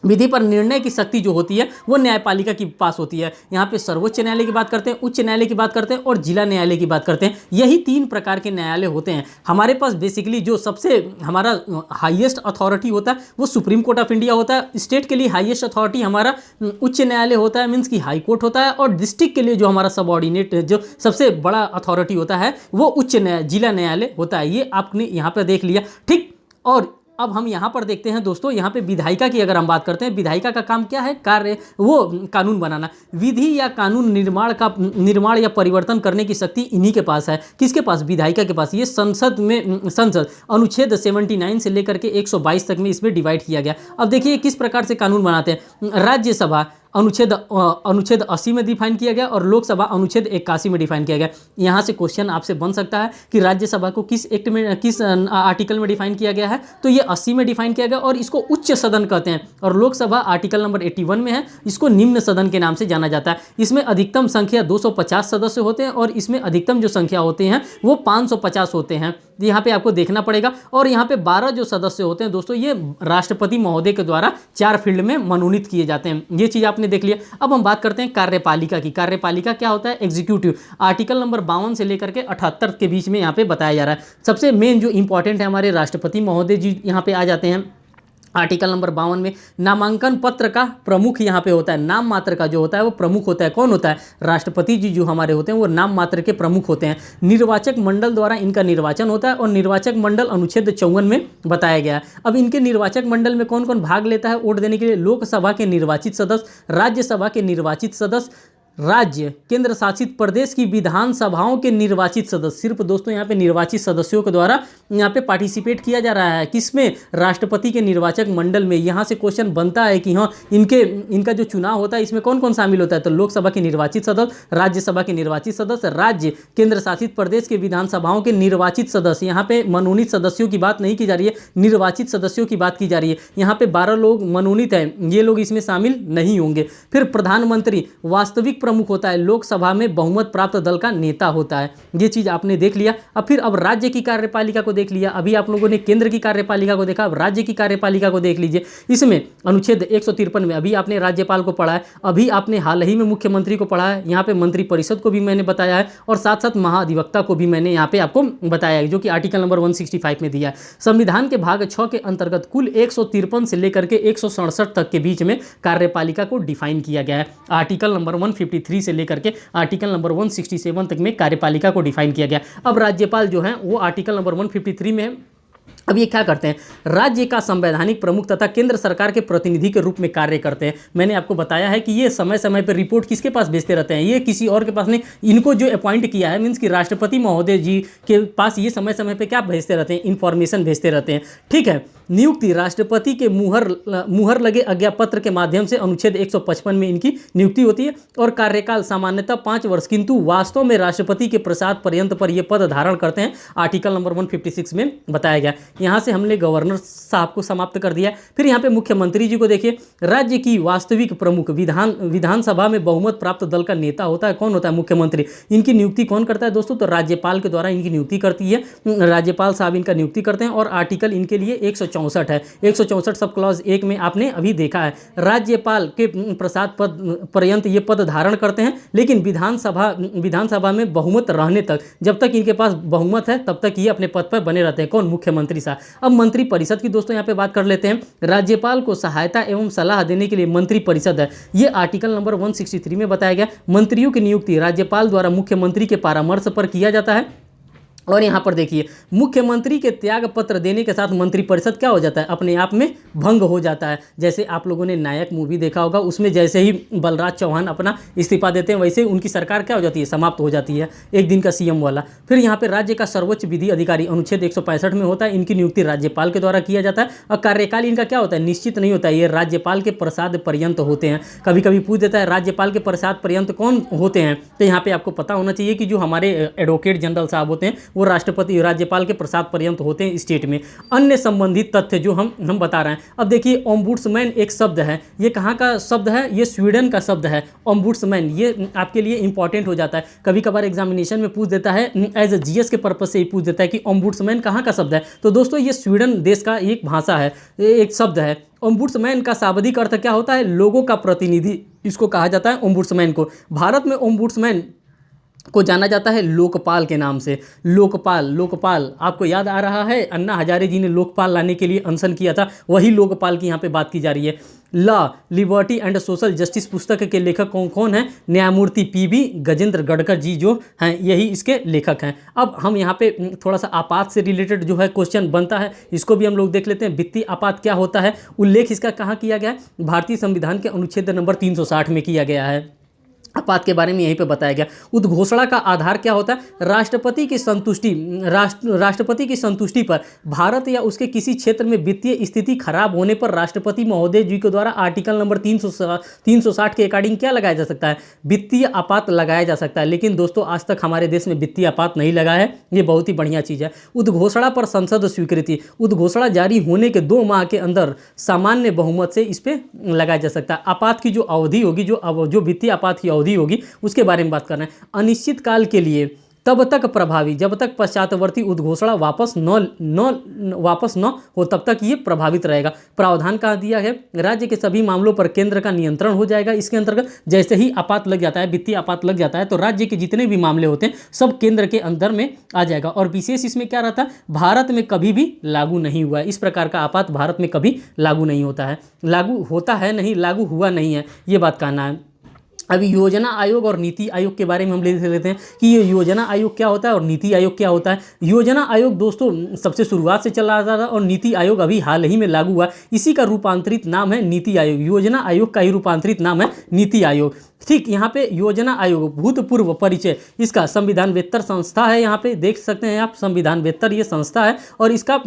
विधि पर निर्णय की शक्ति जो होती है वो न्यायपालिका के पास होती है। यहाँ पे सर्वोच्च न्यायालय की बात करते हैं, उच्च न्यायालय की बात करते हैं, और जिला न्यायालय की बात करते हैं। यही 3 प्रकार के न्यायालय होते हैं हमारे पास। बेसिकली जो सबसे हमारा हाईएस्ट अथॉरिटी होता है वो सुप्रीम कोर्ट ऑफ इंडिया होता है। स्टेट के लिए हाईएस्ट अथॉरिटी हमारा उच्च न्यायालय होता है, मीन्स कि हाई कोर्ट होता है। और डिस्ट्रिक्ट के लिए जो हमारा सबऑर्डिनेट, जो सबसे बड़ा अथॉरिटी होता है वो जिला न्यायालय होता है। ये आपने यहाँ पर देख लिया, ठीक। और अब हम यहाँ पर देखते हैं दोस्तों, यहाँ पे विधायिका की अगर हम बात करते हैं, विधायिका का काम क्या है? कार्य वो कानून बनाना। विधि या कानून निर्माण या परिवर्तन करने की शक्ति इन्हीं के पास है। किसके पास? विधायिका के पास। ये संसद अनुच्छेद 79 से लेकर के 122 तक में इसमें डिवाइड किया गया। अब देखिए किस प्रकार से कानून बनाते हैं। राज्यसभा अनुच्छेद 80 में डिफाइन किया गया, और लोकसभा अनुच्छेद 81 में डिफाइन किया गया। यहाँ से क्वेश्चन आपसे बन सकता है कि राज्यसभा को किस एक्ट में, किस आर्टिकल में डिफाइन किया गया है? तो ये 80 में डिफाइन किया गया, और इसको उच्च सदन कहते हैं। और लोकसभा आर्टिकल नंबर 81 में है, इसको निम्न सदन के नाम से जाना जाता है। इसमें अधिकतम संख्या 250 सदस्य होते हैं, और इसमें अधिकतम जो संख्या होते हैं वो 550 होते हैं। यहाँ पे आपको देखना पड़ेगा। और यहाँ पे 12 जो सदस्य होते हैं दोस्तों, ये राष्ट्रपति महोदय के द्वारा 4 फील्ड में मनोनीत किए जाते हैं। ये चीज़ आपने देख लिया। अब हम बात करते हैं कार्यपालिका की। कार्यपालिका क्या होता है? एग्जीक्यूटिव। आर्टिकल नंबर 52 से लेकर के 78 के बीच में यहाँ पे बताया जा रहा है। सबसे मेन जो इंपॉर्टेंट है, हमारे राष्ट्रपति महोदय जी यहाँ पे आ जाते हैं। आर्टिकल नंबर 52 में नामांकन पत्र का प्रमुख यहाँ पे होता है। नाम मात्र का जो होता है वो प्रमुख होता है। कौन होता है? राष्ट्रपति जी जो हमारे होते हैं वो नाम मात्र के प्रमुख होते हैं। निर्वाचक मंडल द्वारा इनका निर्वाचन होता है, और निर्वाचक मंडल अनुच्छेद 54 में बताया गया है। अब इनके निर्वाचक मंडल में कौन कौन भाग लेता है वोट देने के लिए? लोकसभा के निर्वाचित सदस्य, राज्यसभा के निर्वाचित सदस्य, राज्य केंद्र शासित प्रदेश की विधानसभाओं के निर्वाचित सदस्य। सिर्फ दोस्तों यहाँ पे निर्वाचित सदस्यों के द्वारा यहाँ पे पार्टिसिपेट किया जा रहा है। किसमें? राष्ट्रपति के निर्वाचक मंडल में। यहाँ से क्वेश्चन बनता है कि हाँ, इनका जो चुनाव होता है इसमें कौन कौन शामिल होता है? तो लोकसभा के निर्वाचित सदस्य, राज्यसभा के निर्वाचित सदस्य, राज्य केंद्र शासित प्रदेश के विधानसभाओं के निर्वाचित सदस्य। यहाँ पे मनोनीत सदस्यों की बात नहीं की जा रही है, निर्वाचित सदस्यों की बात की जा रही है। यहाँ पे 12 लोग मनोनीत हैं, ये लोग इसमें शामिल नहीं होंगे। फिर प्रधानमंत्री वास्तविक प्रमुख होता है, लोकसभा में बहुमत प्राप्त दल का नेता होता है। ये चीज आपने देख लिया। अब राज्य की कार्यपालिका को देख लिया। अभी आप लोगों ने केंद्र की कार्यपालिका को देखा, अब राज्य की कार्यपालिका को देख लीजिए। इसमें अनुच्छेद 153 में अभी आपने राज्यपाल को पढ़ा है, अभी आपने हाल ही में मुख्यमंत्री को पढ़ा है, यहाँ पे मंत्रिपरिषद को भी मैंने बताया है, और साथ साथ महाधिवक्ता को भी मैंने यहाँ पे आपको बताया है, जो कि आर्टिकल नंबर 165 में दिया है। संविधान के भाग 6 के अंतर्गत कुल 153 से लेकर के 167 तक के बीच में कार्यपालिका को डिफाइन किया गया है। आर्टिकल नंबर 153 से लेकर के आर्टिकल नंबर 167 तक में कार्यपालिका को डिफाइन किया गया। अब राज्यपाल जो है वो आर्टिकल नंबर 153 में है। अब ये क्या करते हैं? राज्य का संवैधानिक प्रमुख तथा केंद्र सरकार के प्रतिनिधि के रूप में कार्य करते हैं। मैंने आपको बताया है कि ये समय समय पर रिपोर्ट किसके पास भेजते रहते हैं? ये किसी और के पास नहीं। इनको जो अपॉइंट किया है, मीन्स कि राष्ट्रपति महोदय जी के पास ये समय समय पर क्या भेजते रहते हैं? इंफॉर्मेशन भेजते रहते हैं। ठीक है। नियुक्ति राष्ट्रपति के मुहर लगे आज्ञा पत्र के माध्यम से अनुच्छेद 155 में इनकी नियुक्ति होती है। और कार्यकाल सामान्यतः 5 वर्ष, किंतु वास्तव में राष्ट्रपति के प्रसाद पर्यंत पर यह पद धारण करते हैं। आर्टिकल नंबर 156 में बताया गया। यहाँ से हमने गवर्नर साहब को समाप्त कर दिया। फिर यहाँ पे मुख्यमंत्री जी को देखिए। राज्य की वास्तविक प्रमुख विधानसभा में बहुमत प्राप्त दल का नेता होता है। कौन होता है? मुख्यमंत्री। इनकी नियुक्ति कौन करता है दोस्तों? तो राज्यपाल के द्वारा इनकी नियुक्ति करती है, राज्यपाल साहब इनका नियुक्ति करते हैं। और आर्टिकल इनके लिए 164 है। 164 सब क्लॉज 1 में आपने अभी देखा है। राज्यपाल के प्रसाद पद पर्यंत ये पद धारण करते हैं, लेकिन विधानसभा में बहुमत रहने तक, जब तक इनके पास बहुमत है तब तक ये अपने पद पर बने रहते हैं। कौन? मुख्यमंत्री साहब। अब मंत्रिपरिषद की दोस्तों यहाँ पे बात कर लेते हैं। राज्यपाल को सहायता एवं सलाह देने के लिए मंत्रिपरिषद है। ये आर्टिकल नंबर 163 में बताया गया। मंत्रियों की नियुक्ति राज्यपाल द्वारा मुख्यमंत्री के परामर्श पर किया जाता है। और यहाँ पर देखिए, मुख्यमंत्री के त्याग पत्र देने के साथ मंत्रिपरिषद क्या हो जाता है, अपने आप में भंग हो जाता है। जैसे आप लोगों ने नायक मूवी देखा होगा, उसमें जैसे ही बलराज चौहान अपना इस्तीफा देते हैं, वैसे ही उनकी सरकार क्या हो जाती है, समाप्त हो जाती है, एक दिन का सीएम वाला। फिर यहाँ पे राज्य का सर्वोच्च विधि अधिकारी अनुच्छेद 165 में होता है, इनकी नियुक्ति राज्यपाल के द्वारा किया जाता है। और कार्यकाल इनका क्या होता है, निश्चित नहीं होता है, ये राज्यपाल के प्रसाद पर्यंत होते हैं। कभी कभी पूछ देता है राज्यपाल के प्रसाद पर्यंत कौन होते हैं, तो यहाँ पे आपको पता होना चाहिए कि जो हमारे एडवोकेट जनरल साहब होते हैं वो राष्ट्रपति राज्यपाल के प्रसाद पर्यंत होते हैं स्टेट में। अन्य संबंधित तथ्य जो हम बता रहे हैं। अब देखिए, ओम्बुड्समैन एक शब्द है, ये कहाँ का शब्द है, ये स्वीडन का शब्द है ओम्बुड्समैन। ये आपके लिए इंपॉर्टेंट हो जाता है, कभी कभार एग्जामिनेशन में पूछ देता है, एज ए जीएस के पर्पज से ही पूछ देता है कि ओम्बुड्समैन कहाँ का शब्द है। तो दोस्तों ये स्वीडन देश का एक भाषा है, एक शब्द है। ओम्बुड्समैन का शाब्दिक अर्थ क्या होता है, लोगों का प्रतिनिधि, इसको कहा जाता है ओम्बुड्समैन को। भारत में ओम्बुड्समैन को जाना जाता है लोकपाल के नाम से। लोकपाल, लोकपाल आपको याद आ रहा है, अन्ना हजारे जी ने लोकपाल लाने के लिए अनशन किया था, वही लोकपाल की यहाँ पे बात की जा रही है। Law, liberty and social justice पुस्तक के लेखक कौन कौन है, न्यायमूर्ति पीबी गजेंद्र गढ़कर जी जो हैं, यही इसके लेखक हैं। अब हम यहाँ पे थोड़ा सा आपात से रिलेटेड जो है क्वेश्चन बनता है, इसको भी हम लोग देख लेते हैं। वित्तीय आपात क्या होता है, उल्लेख इसका कहाँ किया गया है, भारतीय संविधान के अनुच्छेद नंबर 360 में किया गया है। आपात के बारे में यहीं पे बताया गया। उद्घोषणा का आधार क्या होता है, राष्ट्रपति की संतुष्टि, राष्ट्रपति की संतुष्टि पर भारत या उसके किसी क्षेत्र में वित्तीय स्थिति खराब होने पर राष्ट्रपति महोदय जी के द्वारा आर्टिकल नंबर 360 के अकॉर्डिंग क्या लगाया जा सकता है, वित्तीय आपात लगाया जा सकता है। लेकिन दोस्तों आज तक हमारे देश में वित्तीय आपात नहीं लगा है, ये बहुत ही बढ़िया चीज़ है। उद्घोषणा पर संसद स्वीकृति, उद्घोषणा जारी होने के 2 माह के अंदर सामान्य बहुमत से इस पर लगाया जा सकता है। आपात की जो अवधि होगी, जो वित्तीय आपात की अवधि होगी, उसके बारे में बात कर रहे हैं। अनिश्चित काल के लिए तब तक प्रभावी, जब तक पश्चातवर्ती उद्घोषणा वापस न हो तब तक ये प्रभावित रहेगा। प्रावधान कहाँ दिया है, राज्य के सभी मामलों पर केंद्र का नियंत्रण हो जाएगा। इसके अंतर्गत जैसे ही आपात लग जाता है, वित्तीय आपात लग जाता है, तो राज्य के जितने भी मामले होते हैं सब केंद्र के अंदर में आ जाएगा। और विशेष इसमें क्या रहता है, भारत में कभी भी लागू नहीं हुआ है, इस प्रकार का आपात भारत में कभी लागू नहीं होता है। लागू होता है नहीं, लागू हुआ नहीं है, ये बात कहना है। अभी योजना आयोग और नीति आयोग के बारे में हम ले लेते हैं कि ये योजना आयोग क्या होता है और नीति आयोग क्या होता है। योजना आयोग दोस्तों सबसे शुरुआत से चला आ रहा था और नीति आयोग अभी हाल ही में लागू हुआ, इसी का रूपांतरित नाम है नीति आयोग। योजना आयोग का ही रूपांतरित नाम है नीति आयोग। ठीक, यहाँ पे योजना आयोग भूतपूर्व परिचय, इसका संविधान वेत्तर संस्था है, यहाँ पे देख सकते हैं आप, संविधान वेत्तर ये संस्था है और इसका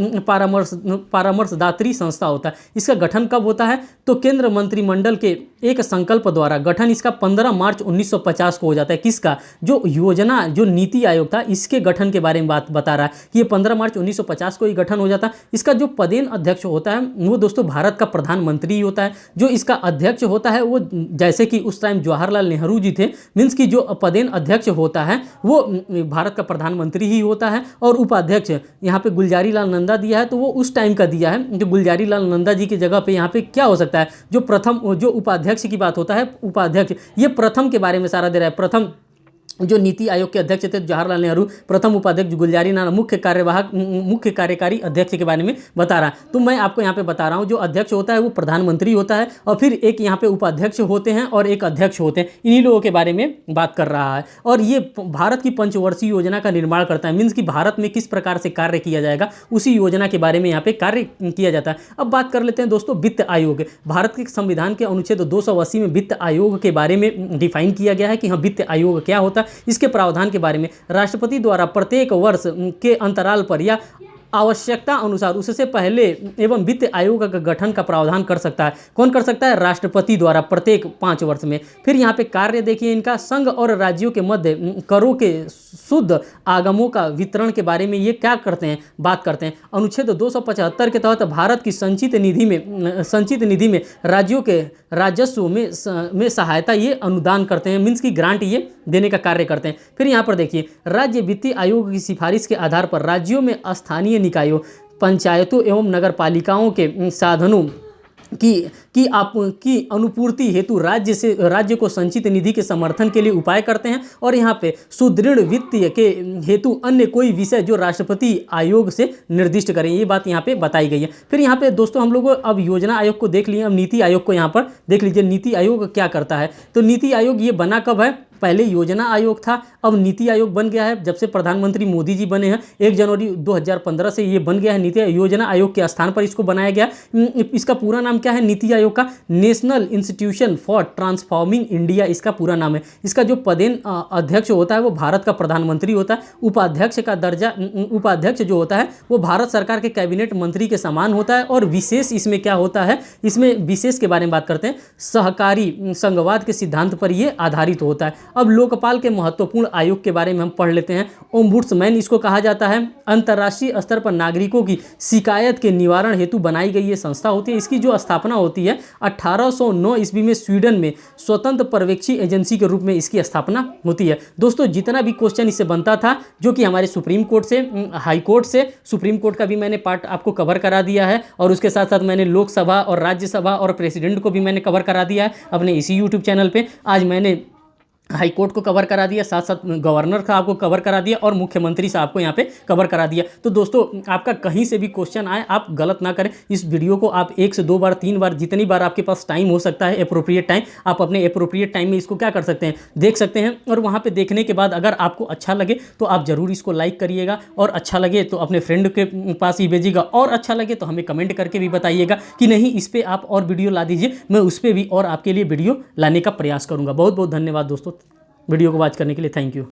परामर्शदात्री संस्था होता है। इसका गठन कब होता है, तो केंद्र मंत्रिमंडल के एक संकल्प द्वारा गठन इसका 15 मार्च 1950 को हो जाता है। किसका, जो योजना, जो नीति आयोग था, इसके गठन के बारे में बात बता रहा है कि ये 15 मार्च 1950 को ही गठन हो जाता है। इसका जो पदेन अध्यक्ष होता है वो दोस्तों भारत का प्रधानमंत्री होता है। जो इसका अध्यक्ष होता है वो, जैसे कि उस टाइम जवाहरलाल नेहरू जी थे, मीन्स कि जो पदेन अध्यक्ष होता है वो भारत का प्रधानमंत्री ही होता है। और उपाध्यक्ष यहाँ पे गुलजारी लाल नंदा दिया है, तो वो उस टाइम का दिया है। जो गुलजारी लाल नंदा जी की जगह पे यहाँ पे क्या हो सकता है, जो प्रथम, जो उपाध्यक्ष की बात होता है, उपाध्यक्ष, ये प्रथम के बारे में सारा दे रहा है। प्रथम जो नीति आयोग के अध्यक्ष थे जवाहरलाल नेहरू, प्रथम उपाध्यक्ष गुलजारी लाल, मुख्य कार्यकारी अध्यक्ष के बारे में बता रहा है। तो मैं आपको यहाँ पे बता रहा हूँ, जो अध्यक्ष होता है वो प्रधानमंत्री होता है और फिर एक यहाँ पे उपाध्यक्ष होते हैं और एक अध्यक्ष होते हैं, इन्हीं लोगों के बारे में बात कर रहा है। और ये भारत की पंचवर्षीय योजना का निर्माण करता है, मीन्स कि भारत में किस प्रकार से कार्य किया जाएगा उसी योजना के बारे में यहाँ पे कार्य किया जाता है। अब बात कर लेते हैं दोस्तों वित्त आयोग। भारत के संविधान के अनुच्छेद 280 में वित्त आयोग के बारे में डिफाइन किया गया है कि हाँ वित्त आयोग क्या होता है। इसके प्रावधान के बारे में, राष्ट्रपति द्वारा प्रत्येक वर्ष के अंतराल पर या आवश्यकता अनुसार उससे पहले एवं वित्त आयोग का गठन का प्रावधान कर सकता है। कौन कर सकता है, राष्ट्रपति द्वारा प्रत्येक 5 वर्ष में। फिर यहाँ पे कार्य देखिए इनका, संघ और राज्यों के मध्य करों के शुद्ध आगमों का वितरण के बारे में ये क्या करते हैं, बात करते हैं। अनुच्छेद 275 के तहत भारत की संचित निधि में राज्यों के राजस्व में सहायता ये अनुदान करते हैं, मीन्स की ग्रांट ये देने का कार्य करते हैं। फिर यहाँ पर देखिए, राज्य वित्तीय आयोग की सिफारिश के आधार पर राज्यों में स्थानीय निकायों, पंचायतों एवं नगरपालिकाओं के साधनों की अनुपूर्ति हेतु राज्य को संचित निधि के समर्थन के लिए उपाय करते हैं। और यहाँ पे सुदृढ़ वित्तीय के हेतु अन्य कोई विषय जो राष्ट्रपति आयोग से निर्दिष्ट करें, ये बात यहाँ पे बताई गई है। फिर यहाँ पे दोस्तों हम लोग अब योजना आयोग को देख लिए, अब नीति आयोग को यहाँ पर देख लीजिए। नीति आयोग क्या करता है, तो नीति आयोग ये बना कब है, पहले योजना आयोग था, अब नीति आयोग बन गया है। जब से प्रधानमंत्री मोदी जी बने हैं 1 जनवरी 2015 से ये बन गया है नीति योजना आयोग के स्थान पर इसको बनाया गया। इसका पूरा नाम क्या है नीति आयोग का? National institution for transforming India इसका पूरा नाम है। इसका जो पदेन अध्यक्ष होता है वो भारत का प्रधानमंत्री होता है। उपाध्यक्ष का दर्जा, उपाध्यक्ष जो होता है वो भारत सरकार के कैबिनेट मंत्री के समान होता है। और विशेष इसमें क्या होता है, इसमें विशेष के बारे में बात करते हैं, सहकारी संघवाद के सिद्धांत पर ये आधारित होता है। अब लोकपाल के महत्वपूर्ण आयोग के बारे में हम पढ़ लेते हैं। ओम्बुड्समैन इसको कहा जाता है। अंतर्राष्ट्रीय स्तर पर नागरिकों की शिकायत के निवारण हेतु बनाई गई ये संस्था होती है। इसकी जो स्थापना होती है 1809 ईस्वी में स्वीडन में स्वतंत्र पर्यवेक्षी एजेंसी के रूप में इसकी स्थापना होती है। दोस्तों जितना भी क्वेश्चन इससे बनता था, जो कि हमारे सुप्रीम कोर्ट से, हाई कोर्ट से, सुप्रीम कोर्ट का भी मैंने पार्ट आपको कवर करा दिया है, और उसके साथ साथ मैंने लोकसभा और राज्यसभा और प्रेसिडेंट को भी मैंने कवर करा दिया है अपने इसी यूट्यूब चैनल पे। आज मैंने हाई कोर्ट को कवर करा दिया, साथ साथ गवर्नर का आपको कवर करा दिया, और मुख्यमंत्री साहब को यहाँ पे कवर करा दिया। तो दोस्तों आपका कहीं से भी क्वेश्चन आए आप गलत ना करें। इस वीडियो को आप 1 से 2 बार 3 बार जितनी बार आपके पास टाइम हो सकता है, अप्रोप्रिएट टाइम, आप अपने अप्रोप्रिएट टाइम में इसको क्या कर सकते हैं, देख सकते हैं। और वहाँ पे देखने के बाद अगर आपको अच्छा लगे तो आप ज़रूर इसको लाइक करिएगा, और अच्छा लगे तो अपने फ्रेंड के पास ही भेजिएगा, और अच्छा लगे तो हमें कमेंट करके भी बताइएगा कि नहीं इस पर आप और वीडियो ला दीजिए, मैं उस पर भी और आपके लिए वीडियो लाने का प्रयास करूँगा। बहुत बहुत धन्यवाद दोस्तों वीडियो को वॉच करने के लिए। Thank you.